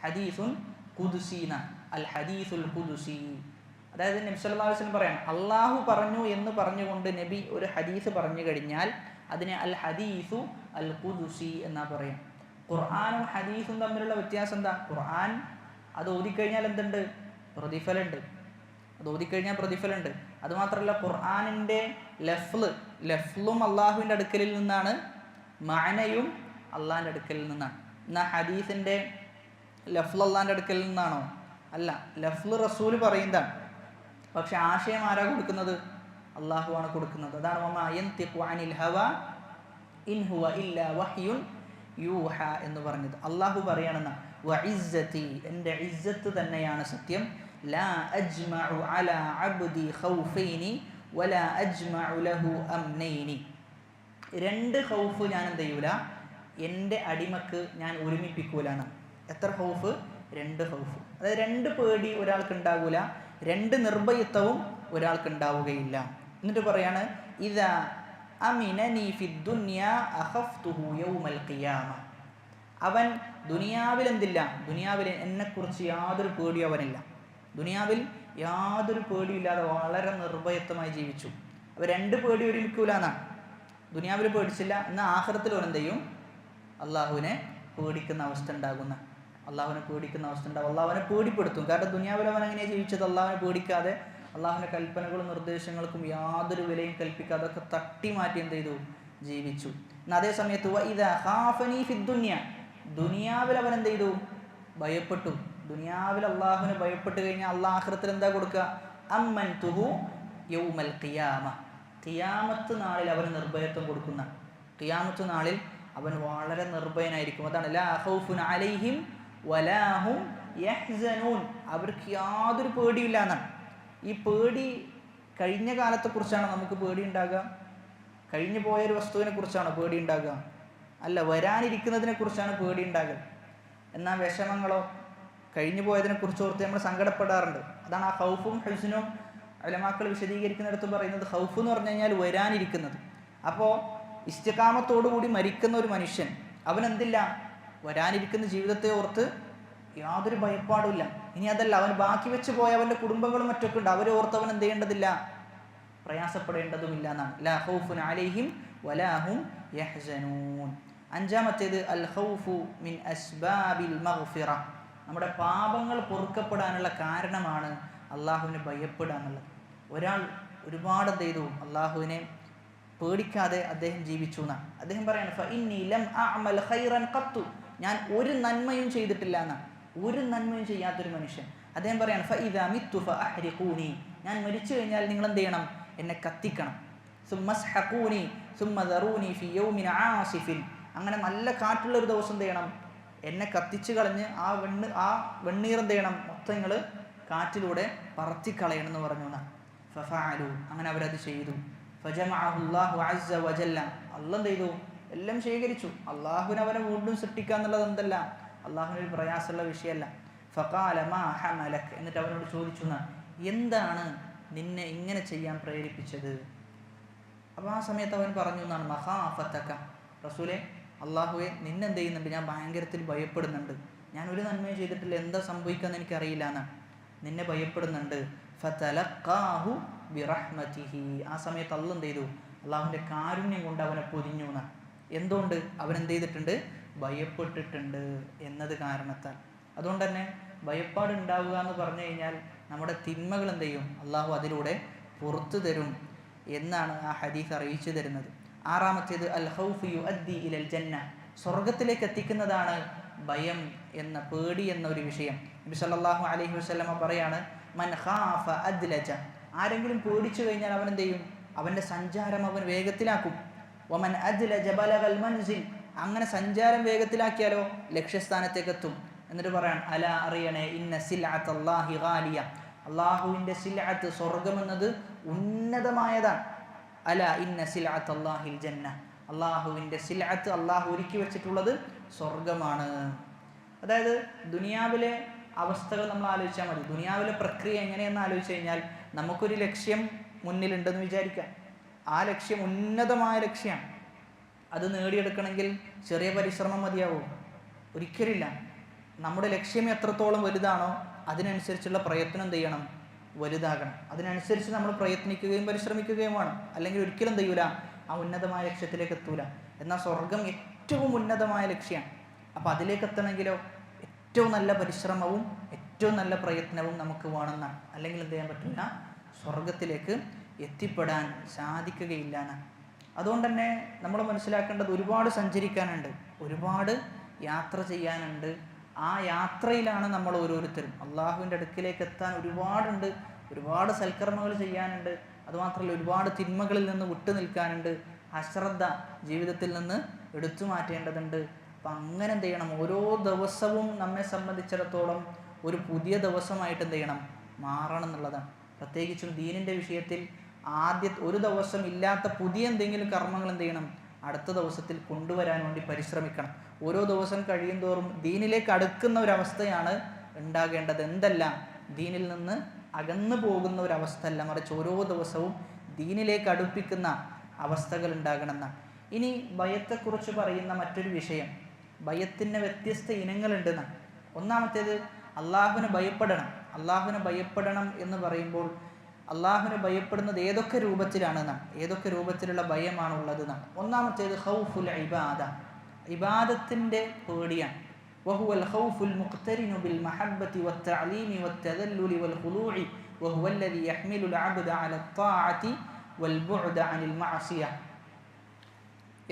ഹദീസുൻ ഖുദ്സീന, അൽ ഹദീസുൽ ഖുദ്സി. അതായത് നബി സല്ലല്ലാഹു അലൈഹി വസല്ലം പറയാം, അള്ളാഹു പറഞ്ഞു എന്ന് പറഞ്ഞുകൊണ്ട് നബി ഒരു ഹദീസ് പറഞ്ഞു കഴിഞ്ഞാൽ അതിനെ അൽ ഹദീസു അൽ ഖുദ്സി എന്നാ പറയാം. ഖുർആനും ഹദീസും തമ്മിലുള്ള വ്യത്യാസം എന്താ? ഖുർആൻ അത് ഓതിക്കഴിഞ്ഞാൽ എന്തുണ്ട്? പ്രതിഫലമുണ്ട്. അത് ഓതിക്കഴിഞ്ഞാൽ പ്രതിഫലമുണ്ട്. അതുമാത്രമല്ല, ഖുർആനിൻ്റെ ലഫ്ലും അള്ളാഹുവിൻ്റെ അടുക്കലിൽ നിന്നാണ്, മഅനയും അള്ളാഹിൻ്റെ അടുക്കലിൽ നിന്നാണ്. എന്നാൽ ഹദീസിൻ്റെ ലഫ്ൽ അള്ളാഹിൻ്റെ അടുക്കലിൽ നിന്നാണോ? അല്ല, ലഫ്ൽ റസൂൽ പറയുന്നതാണ്. പക്ഷെ ആശയം ആരാ കൊടുക്കുന്നത്? അള്ളാഹുവാണ് കൊടുക്കുന്നത്. അതാണ് വമാ യൻതിഖു അനിൽ ഹവ ഇൻ ഹുവ ഇല്ലാ വഹ്യുൻ യൂഹ എന്ന് പറഞ്ഞത്. അള്ളാഹു പറയണമെന്ന വഇസ്സതി, എൻ്റെ ഇസ്സത്ത് തന്നെയാണ് സത്യം, ലാ അജ്മഉ അലാ അബ്ദി ഖൗഫൈനി വലാ അജ്മഉ ലഹു അംനൈനി. രണ്ട് ഖൗഫ് ഞാൻ എന്ത് ചെയ്യൂല, എൻ്റെ അടിമക്ക് ഞാൻ ഒരുമിപ്പിക്കൂലാണ്. എത്ര ഖൗഫ്? രണ്ട് ഖൗഫ്. അതായത് രണ്ട് പേടി ഒരാൾക്ക് ഉണ്ടാകൂല, രണ്ട് നിർഭയത്വവും ഒരാൾക്ക് ഉണ്ടാവുകയില്ല. എന്നിട്ട് പറയാണ്, ഇദാ അമിനനി ഫിദ്ദുനിയ അഖഫ്തുഹു യൗമൽ ഖിയാമ. അവൻ ദുനിയാവിൽ എന്തില്ല? ദുനിയാവിൽ എന്നെക്കുറിച്ച് യാതൊരു പേടിയും അവനില്ല. ദുനിയാവിൽ യാതൊരു പേടിയില്ലാതെ വളരെ നിർഭയത്വമായി ജീവിച്ചു. അവർ രണ്ട് പേടി ഒരുമിക്കൂല എന്നാണ്. ദുനിയാവിൽ പേടിച്ചില്ല, എന്നാൽ ആഖിറത്തിൽ അവൻ എന്ത് ചെയ്യും? അള്ളാഹുവിനെ പേടിക്കുന്ന അവസ്ഥ ഉണ്ടാകുന്ന, അള്ളാഹുവിനെ പേടിക്കുന്ന അവസ്ഥ ഉണ്ടാകും. അള്ളാഹുവിനെ പേടിപ്പെടുത്തും. കാരണം ദുനിയാവിൽ അവൻ എങ്ങനെയാണ് ജീവിച്ചത്? അള്ളാഹുവിനെ പേടിക്കാതെ, അള്ളാഹുവിൻ്റെ കൽപ്പനകളും നിർദ്ദേശങ്ങൾക്കും യാതൊരു വിലയും കൽപ്പിക്കാതെ അതൊക്കെ തട്ടി മാറ്റി എന്ത് ചെയ്തു? ജീവിച്ചു. എന്നാൽ അതേ സമയത്ത് വഇദാ ഖാഫനി ഫിദ്ദുനിയ, ദുനിയാവിൽ അവൻ എന്ത് ചെയ്തു? ഭയപ്പെട്ടു. ദുനിയാവിൽ അള്ളാഹുവിനെ ഭയപ്പെട്ട് കഴിഞ്ഞാൽ അള്ളാഹ് ആഖിറത്തിൽ എന്താ കൊടുക്കുക? അമ്മൻതുഹു യൗമൽ ഖിയാമ, ഖിയാമത്ത് നാളിൽ അവന് നിർഭയത്വം കൊടുക്കുന്ന. ഖിയാമത്ത് നാളിൽ അവൻ വളരെ നിർഭയനായിരിക്കും. അതാണ് ലാ ഖൗഫുൻ അലൈഹിം വലാ ഹും യഹ്സനൂൻ, അവർക്ക് യാതൊരു പേടിയില്ല എന്നാണ്. ഈ പേടി കഴിഞ്ഞ കാലത്തെക്കുറിച്ചാണ് നമുക്ക് പേടി ഉണ്ടാകുക? കഴിഞ്ഞു പോയൊരു വസ്തുവിനെ കുറിച്ചാണോ പേടി ഉണ്ടാകുക? അല്ല, വരാനിരിക്കുന്നതിനെ കുറിച്ചാണ് പേടി ഉണ്ടാകുക. എന്നാൽ വിഷമങ്ങളോ കഴിഞ്ഞു പോയതിനെക്കുറിച്ച് ഓർത്ത് നമ്മൾ സങ്കടപ്പെടാറുണ്ട്. അതാണ് ആ ഖൗഫും ഹുസ്നും ഉലമാക്കൾ വിശദീകരിക്കുന്നിടത്ത് പറയുന്നത്. ഖൗഫ് എന്ന് പറഞ്ഞു കഴിഞ്ഞാൽ വരാനിരിക്കുന്നത്. അപ്പോൾ ഇസ്തിഖാമത്തോടു കൂടി മരിക്കുന്ന ഒരു മനുഷ്യൻ അവനെന്തില്ല? വരാനിരിക്കുന്ന ജീവിതത്തെ ഓർത്ത് യാതൊരു ഭയപ്പാടുമില്ല. ഇനി അതല്ല, അവൻ ബാക്കി വെച്ച് പോയ അവൻ്റെ കുടുംബങ്ങളും മറ്റൊക്കെ ഉണ്ട്, അവരെ ഓർത്ത് അവൻ എന്ത് ചെയ്യേണ്ടതില്ല? പ്രയാസപ്പെടേണ്ടതുമില്ല എന്നാണ്. ലാ ഖൗഫുൻ അലൈഹിം വലാ ഹും യഹ്സനൂൻ. അഞ്ചാമത്തേത് അൽ ഖൗഫു മിൻ അസ്ബാബിൽ മഗ്ഫിറ, നമ്മുടെ പാപങ്ങൾ പൊറുക്കപ്പെടാനുള്ള കാരണമാണ് അള്ളാഹുവിനെ ഭയപ്പെടുക എന്നുള്ളത്. ഒരാൾ ഒരുപാട് എന്ത് ചെയ്തു? അള്ളാഹുവിനെ പേടിക്കാതെ അദ്ദേഹം ജീവിച്ചു എന്നാണ്. അദ്ദേഹം പറയാണ്, ഫഇന്നി ലം അഅമൽ ഖൈറൻ ഖത്തു, ഞാൻ ഒരു നന്മയും ചെയ്തിട്ടില്ല എന്നാണ്. ഒരു നന്മയും ചെയ്യാത്തൊരു മനുഷ്യൻ. അദ്ദേഹം പറയാണ്, ഫഇദാ മിത്തു ഫഅഹ്രിഖൂനി, ഞാൻ മരിച്ചു കഴിഞ്ഞാൽ നിങ്ങൾ എന്ത് ചെയ്യണം? എന്നെ കത്തിക്കണം. സുമ്മസ്ഹഖൂനി സുമ്മ ദറൂനി ഫി യൗമിൻ ആസിഫിൻ, അങ്ങനെ നല്ല കാറ്റുള്ള ഒരു ദിവസം എന്ത് ചെയ്യണം? എന്നെ കത്തിച്ച് കളഞ്ഞ് ആ വെണ്ണീർ എന്ത് ചെയ്യണം? മൊത്തം നിങ്ങൾ കാറ്റിലൂടെ പറത്തിക്കളയണം എന്ന് പറഞ്ഞു എന്നാണ്. ഫഫഅലു, അങ്ങനെ അവരത് ചെയ്തു. ഫജമഅഹു അല്ലാഹു അസ്സ വജല്ല, അല്ലാഹ് എന്ത് ചെയ്തു? എല്ലാം ശേഖരിച്ചു. അള്ളാഹുവിനെ അവനെ വീണ്ടും സൃഷ്ടിക്കുക എന്നുള്ളത് എന്തല്ല? അള്ളാഹുവിനൊരു പ്രയാസമുള്ള വിഷയമല്ല. ഫഖാല മാ ഹമലക്, എന്നിട്ട് അവനോട് ചോദിച്ചു, എന്താണ് നിന്നെ ഇങ്ങനെ ചെയ്യാൻ പ്രേരിപ്പിച്ചത്? അപ്പോൾ ആ സമയത്ത് അവൻ പറഞ്ഞു എന്നാണ്, മഖാഫതക, റസൂലെ അള്ളാഹുവെ നിന്നെന്ത് ചെയ്യുന്നുണ്ട്? ഞാൻ ഭയങ്കരത്തിൽ ഭയപ്പെടുന്നുണ്ട്. ഞാൻ ഒരു നന്മയും ചെയ്തിട്ടില്ല, എന്താ സംഭവിക്കാന്ന് എനിക്കറിയില്ല എന്നാണ്. നിന്നെ ഭയപ്പെടുന്നുണ്ട്. ഫതലഖാഹു ബിറഹ്മതിഹി, ആ സമയത്ത് അള്ളാഹ് എന്ത് ചെയ്തു? അള്ളാഹുവിൻ്റെ കാരുണ്യം കൊണ്ട് അവനെ പൊതിഞ്ഞു എന്നാണ്. എന്തുകൊണ്ട്? അവൻ എന്ത് ചെയ്തിട്ടുണ്ട്? ഭയപ്പെട്ടിട്ടുണ്ട് എന്നത് കാരണത്താൽ. അതുകൊണ്ട് തന്നെ ഭയപ്പാട് ഉണ്ടാവുക എന്ന് പറഞ്ഞു കഴിഞ്ഞാൽ നമ്മുടെ തിന്മകൾ എന്ത് ചെയ്യും? അള്ളാഹു അതിലൂടെ പുറത്തു തരും എന്നാണ് ആ ഹദീസ് അറിയിച്ചു തരുന്നത്. ആറാമത്തേത് അൽ ഖൗഫു യുഅദ്ദി ഇലൽ ജന്ന, സ്വർഗത്തിലേക്ക് എത്തിക്കുന്നതാണ് ഭയം എന്ന പേടി എന്ന ഒരു വിഷയം. നബി സല്ലല്ലാഹു അലൈഹി വസല്ലമ പറയാണ്, മൻ ഖാഫ അദ്ലജ, ആരെങ്കിലും പേടിച്ചു കഴിഞ്ഞാൽ അവൻ എന്ത് ചെയ്യും? അവൻ്റെ സഞ്ചാരം അവൻ വേഗത്തിലാക്കും. വമൻ അദ്ലജ ബലഗൽ മൻസിൽ, അങ്ങനെ സഞ്ചാരം വേഗത്തിലാക്കിയാലോ ലക്ഷ്യസ്ഥാനത്തേക്ക് എത്തും. എന്നിട്ട് പറയാൻ അല അറിയണേ ഇന്ന സിൽഅത്ത് അല്ലാഹി ഗാലിയ, അള്ളാഹുവിൻ്റെ സിൽഅത്ത് സ്വർഗം എന്നത് ഉന്നതമായതാണ്. അല ഇന്ന സിൽഅത്ത് അല്ലാഹിൽ ജന്ന, അള്ളാഹുവിൻ്റെ സിൽഅത്ത് അള്ളാഹു ഒരുക്കി വെച്ചിട്ടുള്ളത് സ്വർഗമാണ്. അതായത് ദുനിയാവിലെ അവസ്ഥകൾ നമ്മൾ ആലോചിച്ചാൽ മതി. ദുനിയാവിലെ പ്രക്രിയ എങ്ങനെയെന്ന് ആലോചിച്ച് കഴിഞ്ഞാൽ നമുക്കൊരു ലക്ഷ്യം മുന്നിലുണ്ടെന്ന് വിചാരിക്കാം. ആ ലക്ഷ്യം ഉന്നതമായ ലക്ഷ്യമാണ്. അത് നേടിയെടുക്കണമെങ്കിൽ ചെറിയ പരിശ്രമം മതിയാവും? ഒരിക്കലില്ല. നമ്മുടെ ലക്ഷ്യം എത്രത്തോളം വലുതാണോ അതിനനുസരിച്ചുള്ള പ്രയത്നം എന്ത് ചെയ്യണം? വലുതാകണം. അതിനനുസരിച്ച് നമ്മൾ പ്രയത്നിക്കുകയും പരിശ്രമിക്കുകയും വേണം. അല്ലെങ്കിൽ ഒരിക്കലും എന്ത് ചെയ്യൂല, ആ ഉന്നതമായ ലക്ഷ്യത്തിലേക്ക് എത്തൂല. എന്നാൽ സ്വർഗം ഏറ്റവും ഉന്നതമായ ലക്ഷ്യമാണ്. അപ്പോൾ അതിലേക്ക് എത്തണമെങ്കിലോ ഏറ്റവും നല്ല പരിശ്രമവും ഏറ്റവും നല്ല പ്രയത്നവും നമുക്ക് വേണമെന്നാണ്. അല്ലെങ്കിൽ എന്ത് ചെയ്യാൻ പറ്റില്ല, സ്വർഗത്തിലേക്ക് എത്തിപ്പെടാൻ സാധിക്കുകയില്ല എന്നാണ്. അതുകൊണ്ട് തന്നെ നമ്മൾ മനസ്സിലാക്കേണ്ടത് ഒരുപാട് സഞ്ചരിക്കാനുണ്ട്, ഒരുപാട് യാത്ര ചെയ്യാനുണ്ട്. ആ യാത്രയിലാണ് നമ്മൾ ഓരോരുത്തരും. അള്ളാഹുവിൻ്റെ അടുക്കിലേക്ക് എത്താൻ ഒരുപാടുണ്ട്, ഒരുപാട് സൽക്കർമ്മങ്ങൾ ചെയ്യാനുണ്ട്. അതുമാത്രമല്ല ഒരുപാട് തിന്മകളിൽ നിന്ന് വിട്ടു നിൽക്കാനുണ്ട്. അശ്രദ്ധ ജീവിതത്തിൽ നിന്ന് എടുത്തു മാറ്റേണ്ടതുണ്ട്. അപ്പം അങ്ങനെ എന്ത് ചെയ്യണം, ഓരോ ദിവസവും നമ്മെ സംബന്ധിച്ചിടത്തോളം ഒരു പുതിയ ദിവസമായിട്ട് എന്ത് ചെയ്യണം, മാറണം എന്നുള്ളതാണ്. പ്രത്യേകിച്ചും ദീനിൻ്റെ വിഷയത്തിൽ ഒരു ദിവസം ഇല്ലാത്ത പുതിയ എന്തെങ്കിലും കർമ്മങ്ങൾ എന്ത് ചെയ്യണം, അടുത്ത ദിവസത്തിൽ കൊണ്ടുവരാൻ വേണ്ടി പരിശ്രമിക്കണം. ഓരോ ദിവസം കഴിയും തോറും ദീനിലേക്ക് അടുക്കുന്ന ഒരവസ്ഥയാണ് ഉണ്ടാകേണ്ടത്. എന്തല്ല, ദീനിൽ നിന്ന് അകന്നു പോകുന്ന ഒരവസ്ഥ അല്ല, മറിച്ച് ഓരോ ദിവസവും ദീനിലേക്ക് അടുപ്പിക്കുന്ന അവസ്ഥകൾ ഉണ്ടാകണമെന്നാണ്. ഇനി ബയത്തെക്കുറിച്ച് പറയുന്ന മറ്റൊരു വിഷയം, ബയത്തിന് വ്യത്യസ്ത ഇനങ്ങളുണ്ടെന്നാണ്. ഒന്നാമത്തേത് അള്ളാഹുവിനെ ഭയപ്പെടണം. അള്ളാഹുവിനെ ഭയപ്പെടണം എന്ന് പറയുമ്പോൾ അള്ളാഹുവിനെ ഭയപ്പെടുന്നത് ഏതൊക്കെ രൂപത്തിലാണെന്നാണ്, ഏതൊക്കെ രൂപത്തിലുള്ള ഭയമാണുള്ളത് എന്നാണ്. ഒന്നാമത്തേത് ഖൗഫുൽ ഇബാദ, ഇബാദത്തിൻ്റെ പേടിയാണ്. വഹുവൽ ഖൗഫുൽ മുഖ്തരിനു ബിൽ മഹബ്ബത്തി വത്തഅലീമി വത്തദല്ലുലി വൽ ഖുളൂഇ വഹുവല്ലദി യഹ്മിലുൽ അബ്ദ അല ത്വാഅതി വൽ ബുഅദ അനിൽ മഅസിയ.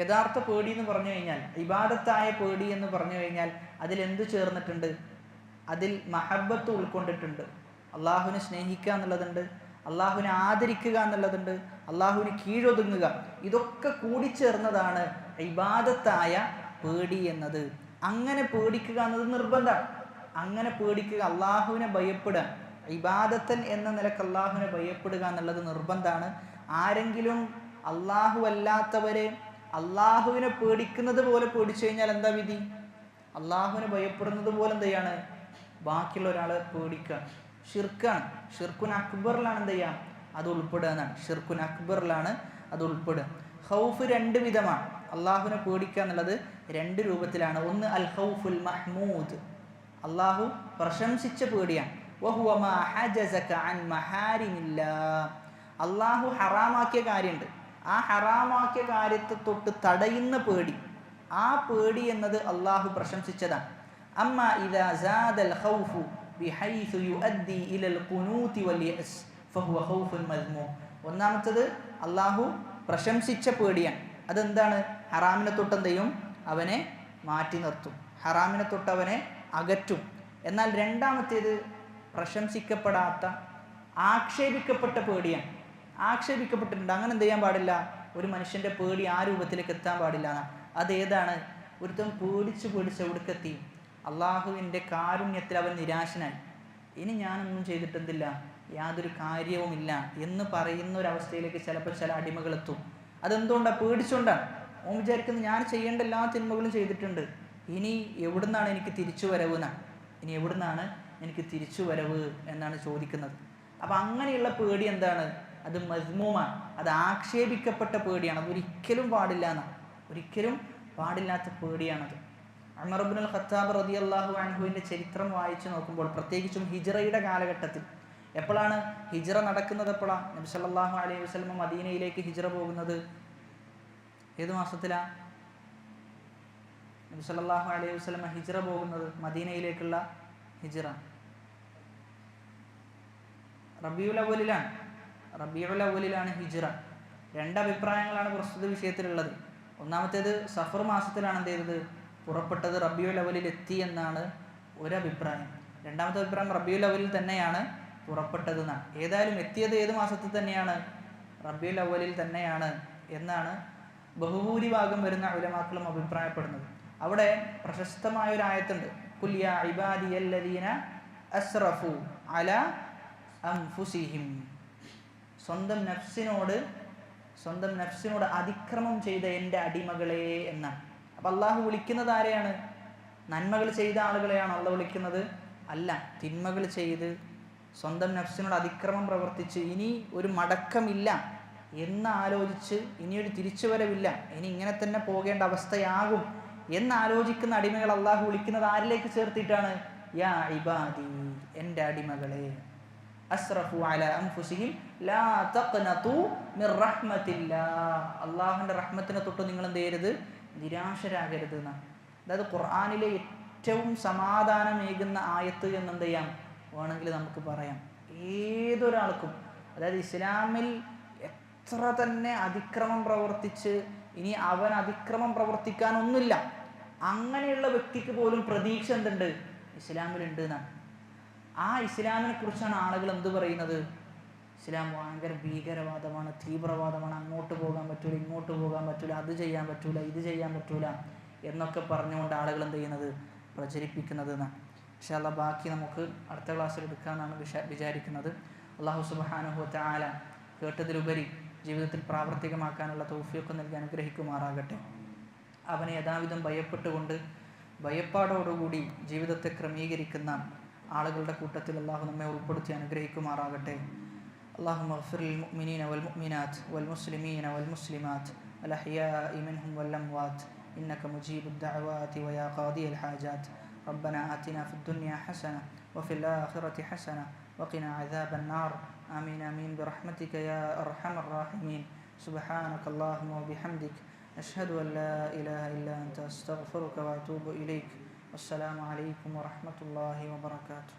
യഥാർത്ഥ പേടി എന്ന് പറഞ്ഞു കഴിഞ്ഞാൽ, ഇബാദത്തായ പേടി എന്ന് പറഞ്ഞു കഴിഞ്ഞാൽ അതിലെന്ത് ചേർന്നിട്ടുണ്ട്? അതിൽ മഹബ്ബത്ത് ഉൾക്കൊണ്ടിട്ടുണ്ട്. അള്ളാഹുവിനെ സ്നേഹിക്കുക എന്നുള്ളതുണ്ട്, അള്ളാഹുവിനെ ആദരിക്കുക എന്നുള്ളതുണ്ട്, അള്ളാഹുവിന് കീഴൊതുങ്ങുക. ഇതൊക്കെ കൂടിച്ചേർന്നതാണ് ഇബാദത്തായ പേടി എന്നത്. അങ്ങനെ പേടിക്കുക എന്നത് നിർബന്ധമാണ്. അങ്ങനെ പേടിക്കുക, അള്ളാഹുവിനെ ഭയപ്പെടുക, ഇബാദത്തൻ എന്ന നിലക്ക് അള്ളാഹുവിനെ ഭയപ്പെടുക എന്നുള്ളത് നിർബന്ധമാണ്. ആരെങ്കിലും അള്ളാഹു അല്ലാത്തവരെ അള്ളാഹുവിനെ പേടിക്കുന്നത് പോലെ പേടിച്ചു കഴിഞ്ഞാൽ എന്താ വിധി? അള്ളാഹുവിനെ ഭയപ്പെടുന്നത് പോലെ എന്ത് ചെയ്യാണ്, ബാക്കിയുള്ള ഒരാളെ പേടിക്കുക. ഷിർക്കാണ്. ഷിർക്കുൻ അക്ബറിലാണ് എന്ത് ചെയ്യാം, അത് ഉൾപ്പെടുക എന്നാണ്. ഷിർക്കുൻ അക്ബറിലാണ് അത് ഉൾപ്പെടുക. ഖൗഫ് രണ്ട് വിധമാണ്. അള്ളാഹുവിനെ പേടിക്കുക എന്നുള്ളത് രണ്ട് രൂപത്തിലാണ്. ഒന്ന് അൽ ഖൗഫുൽ മഹ്മൂദ്, അള്ളാഹു പ്രശംസിച്ച പേടിയാണ്. വഹുവ മാ ഹജസക അൻ മഹാരിമില്ലാഹ്, അള്ളാഹു ഹറാമാക്കിയ കാര്യമുണ്ട്, ആ ഹറാമാക്കിയ കാര്യത്തെ തൊട്ട് തടയുന്ന പേടി, ആ പേടി എന്നത് അള്ളാഹു പ്രശംസിച്ചതാണ്. അമ്മ ഇദാ സാദൽ ഖൗഫു ബിഹൈസു യുഅദ്ദി ഇലൽ ഖുനൂതി വൽ യഅസ് ഫഹുവ ഖൗഫുൻ മദ്മൂം. ഒന്നാമത്തേത് അള്ളാഹു പ്രശംസിച്ച പേടിയാണ്. അതെന്താണ്? ഹറാമിനെ തൊട്ട് എന്ത് ചെയ്യും, അവനെ മാറ്റി നിർത്തും, ഹറാമിനെ തൊട്ട് അവനെ അകറ്റും. എന്നാൽ രണ്ടാമത്തേത് പ്രശംസിക്കപ്പെടാത്ത ആക്ഷേപിക്കപ്പെട്ട പേടിയാണ്. ആക്ഷേപിക്കപ്പെട്ടിട്ടുണ്ട്, അങ്ങനെ എന്ത് ചെയ്യാൻ പാടില്ല. ഒരു മനുഷ്യൻ്റെ പേടി ആ രൂപത്തിലേക്ക് എത്താൻ പാടില്ല എന്നാണ്. അതേതാണ്? ഒരുത്തൻ പേടിച്ച് എവിടേക്കെത്തി? അള്ളാഹുവിൻ്റെ കാരുണ്യത്തിൽ അവൻ നിരാശനായി. ഇനി ഞാനൊന്നും ചെയ്തിട്ടെന്തില്ല, യാതൊരു കാര്യവുമില്ല എന്ന് പറയുന്ന ഒരവസ്ഥയിലേക്ക് ചിലപ്പോൾ ചില അടിമകളെത്തും. അതെന്തുകൊണ്ടാണ്? പേടിച്ചുകൊണ്ടാണ്. ഓൻ വിചാരിക്കുന്നത് ഞാൻ ചെയ്യേണ്ട എല്ലാ തിന്മകളും ചെയ്തിട്ടുണ്ട്, ഇനി എവിടുന്നാണ് എനിക്ക് തിരിച്ചു വരവ് എന്നാണ്. ഇനി എവിടുന്നാണ് എനിക്ക് തിരിച്ചു വരവ് എന്നാണ് ചോദിക്കുന്നത്. അപ്പം അങ്ങനെയുള്ള പേടി എന്താണ്? അത് മദ്മൂമാണ്, അത് ആക്ഷേപിക്കപ്പെട്ട പേടിയാണ്. അത് ഒരിക്കലും പാടില്ല എന്നാണ്, ഒരിക്കലും പാടില്ലാത്ത പേടിയാണത്. ഉമർ ഇബ്നുൽ ഖത്താബ് റളിയല്ലാഹു അൻഹുവിൻ്റെ ചരിത്രം വായിച്ചു നോക്കുമ്പോൾ, പ്രത്യേകിച്ചും ഹിജ്റയുടെ കാലഘട്ടത്തിൽ, എപ്പോഴാണ് ഹിജ്റ നടക്കുന്നത്? എപ്പോഴാണ് നബി സല്ലല്ലാഹു അലൈഹി വസല്ലം മദീനയിലേക്ക് ഹിജ്റ പോകുന്നത്? ഏത് മാസത്തിലാണ് നബി സല്ലല്ലാഹു അലൈഹി വസല്ലം ഹിജ്റ പോകുന്നത്? മദീനയിലേക്കുള്ള ഹിജ്റ റബീഉൽ അവ്വലിലാണ്. റബീഉൽ അവ്വലിലാണ് ഹിജ്റ. രണ്ട് അഭിപ്രായങ്ങളാണ് പ്രസ്തുത വിഷയത്തിലുള്ളത്. ഒന്നാമത്തേത് സഫർ മാസത്തിലാണ് എന്ത് ചെയ്തത്, പുറപ്പെട്ടത്, റബീഉൽ അവ്വലിൽ എത്തി എന്നാണ് ഒരഭിപ്രായം. രണ്ടാമത്തെ അഭിപ്രായം റബീഉൽ അവ്വലിൽ തന്നെയാണ് പുറപ്പെട്ടത് എന്നാണ്. ഏതായാലും എത്തിയത് ഏത് മാസത്തിൽ തന്നെയാണ്? റബീഉൽ അവ്വലിൽ തന്നെയാണ് എന്നാണ് ബഹുഭൂരിഭാഗം വരുന്ന ഉലമാക്കളും അഭിപ്രായപ്പെടുന്നത്. അവിടെ പ്രശസ്തമായൊരായത്തുണ്ട്, ഖുൽ യാ ഇബാദിയല്ലദീന അസ്റഫു അലാ അൻഫുസിഹിം. സ്വന്തം നഫ്സിനോട് അതിക്രമം ചെയ്ത എൻ്റെ അടിമകളെ എന്നാണ്. അപ്പം അള്ളാഹു വിളിക്കുന്നത് ആരെയാണ്? നന്മകൾ ചെയ്ത ആളുകളെയാണ് അള്ളാഹു വിളിക്കുന്നത്? അല്ല, തിന്മകൾ ചെയ്ത് സ്വന്തം നഫ്സിനോട് അതിക്രമം പ്രവർത്തിച്ച് ഇനി ഒരു മടക്കമില്ല എന്ന് ആലോചിച്ച്, ഇനിയൊരു തിരിച്ചുവരവില്ല, ഇനി ഇങ്ങനെ തന്നെ പോകേണ്ട അവസ്ഥയാകും എന്നാലോചിക്കുന്ന അടിമകൾ അള്ളാഹു വിളിക്കുന്നത് ആരിലേക്ക് ചേർത്തിട്ടാണ്? യാ ഇബാദി, എൻ്റെ അടിമകളെ, അസ്റഫു അലാ അൻഫുസിഹിം ലാ തഖ്നതു മിർ റഹ്മത്തില്ലാഹ്, അള്ളാഹുവിൻ്റെ റഹ്മത്തിനെ തൊട്ട് നിങ്ങൾ എന്ത് ചെയ്യരുത്? നിരാശരാകരുത് എന്നാണ്. അതായത് ഖുർആനിലെ ഏറ്റവും സമാധാനമേകുന്ന ആയത്ത് എന്നെന്ത് ചെയ്യാം വേണമെങ്കിൽ നമുക്ക് പറയാം. ഏതൊരാൾക്കും, അതായത് ഇസ്ലാമിൽ എത്ര തന്നെ അതിക്രമം പ്രവർത്തിച്ച് ഇനി അവൻ അതിക്രമം പ്രവർത്തിക്കാനൊന്നുമില്ല, അങ്ങനെയുള്ള വ്യക്തിക്ക് പോലും പ്രതീക്ഷ എന്തുണ്ട്? ഇസ്ലാമിലുണ്ട് എന്നാണ്. ആ ഇസ്ലാമിനെ കുറിച്ചാണ് ആളുകൾ എന്ത് പറയുന്നത്? ഇസ്ലാം ഭയങ്കര ഭീകരവാദമാണ്, തീവ്രവാദമാണ്, അങ്ങോട്ട് പോകാൻ പറ്റൂല, ഇങ്ങോട്ട് പോകാൻ പറ്റൂല, അത് ചെയ്യാൻ പറ്റൂല, ഇത് ചെയ്യാൻ പറ്റൂല എന്നൊക്കെ പറഞ്ഞുകൊണ്ട് ആളുകൾ എന്ത് ചെയ്യുന്നത്? പ്രചരിപ്പിക്കുന്നത് എന്നാണ്. ഇൻഷാ അല്ലാഹ് ബാക്കി നമുക്ക് അടുത്ത ക്ലാസ്സിൽ എടുക്കാമെന്നാണ് വിചാരിക്കുന്നത്. അല്ലാഹു സുബ്ഹാനഹു വ തആല കേട്ടതിലുപരി ജീവിതത്തിൽ പ്രാവർത്തികമാക്കാനുള്ള തൗഫീഖ് നൽകി അനുഗ്രഹിക്കുമാറാകട്ടെ. അവനെ യഥാവിധം ഭയപ്പെട്ടുകൊണ്ട് ഭയപ്പാടോടുകൂടി ജീവിതത്തെ ക്രമീകരിക്കുന്ന ആളുകളുടെ കൂട്ടത്തിൽ അല്ലാഹു നമ്മെ ഉൾപ്പെടുത്തി അനുഗ്രഹിക്കുമാറാകട്ടെ. اللهم اغفر للمؤمنين والمؤمنات والمسلمين والمسلمات الأحياء منهم والأموات إنك مجيب الدعوات ويا قاضي الحاجات. ربنا آتنا في الدنيا حسنة وفي الآخرة حسنة وقنا عذاب النار. آمين آمين برحمتك يا أرحم الراحمين. سبحانك اللهم وبحمدك أشهد أن لا إله إلا أنت أستغفرك وأتوب إليك. والسلام عليكم ورحمة الله وبركاته.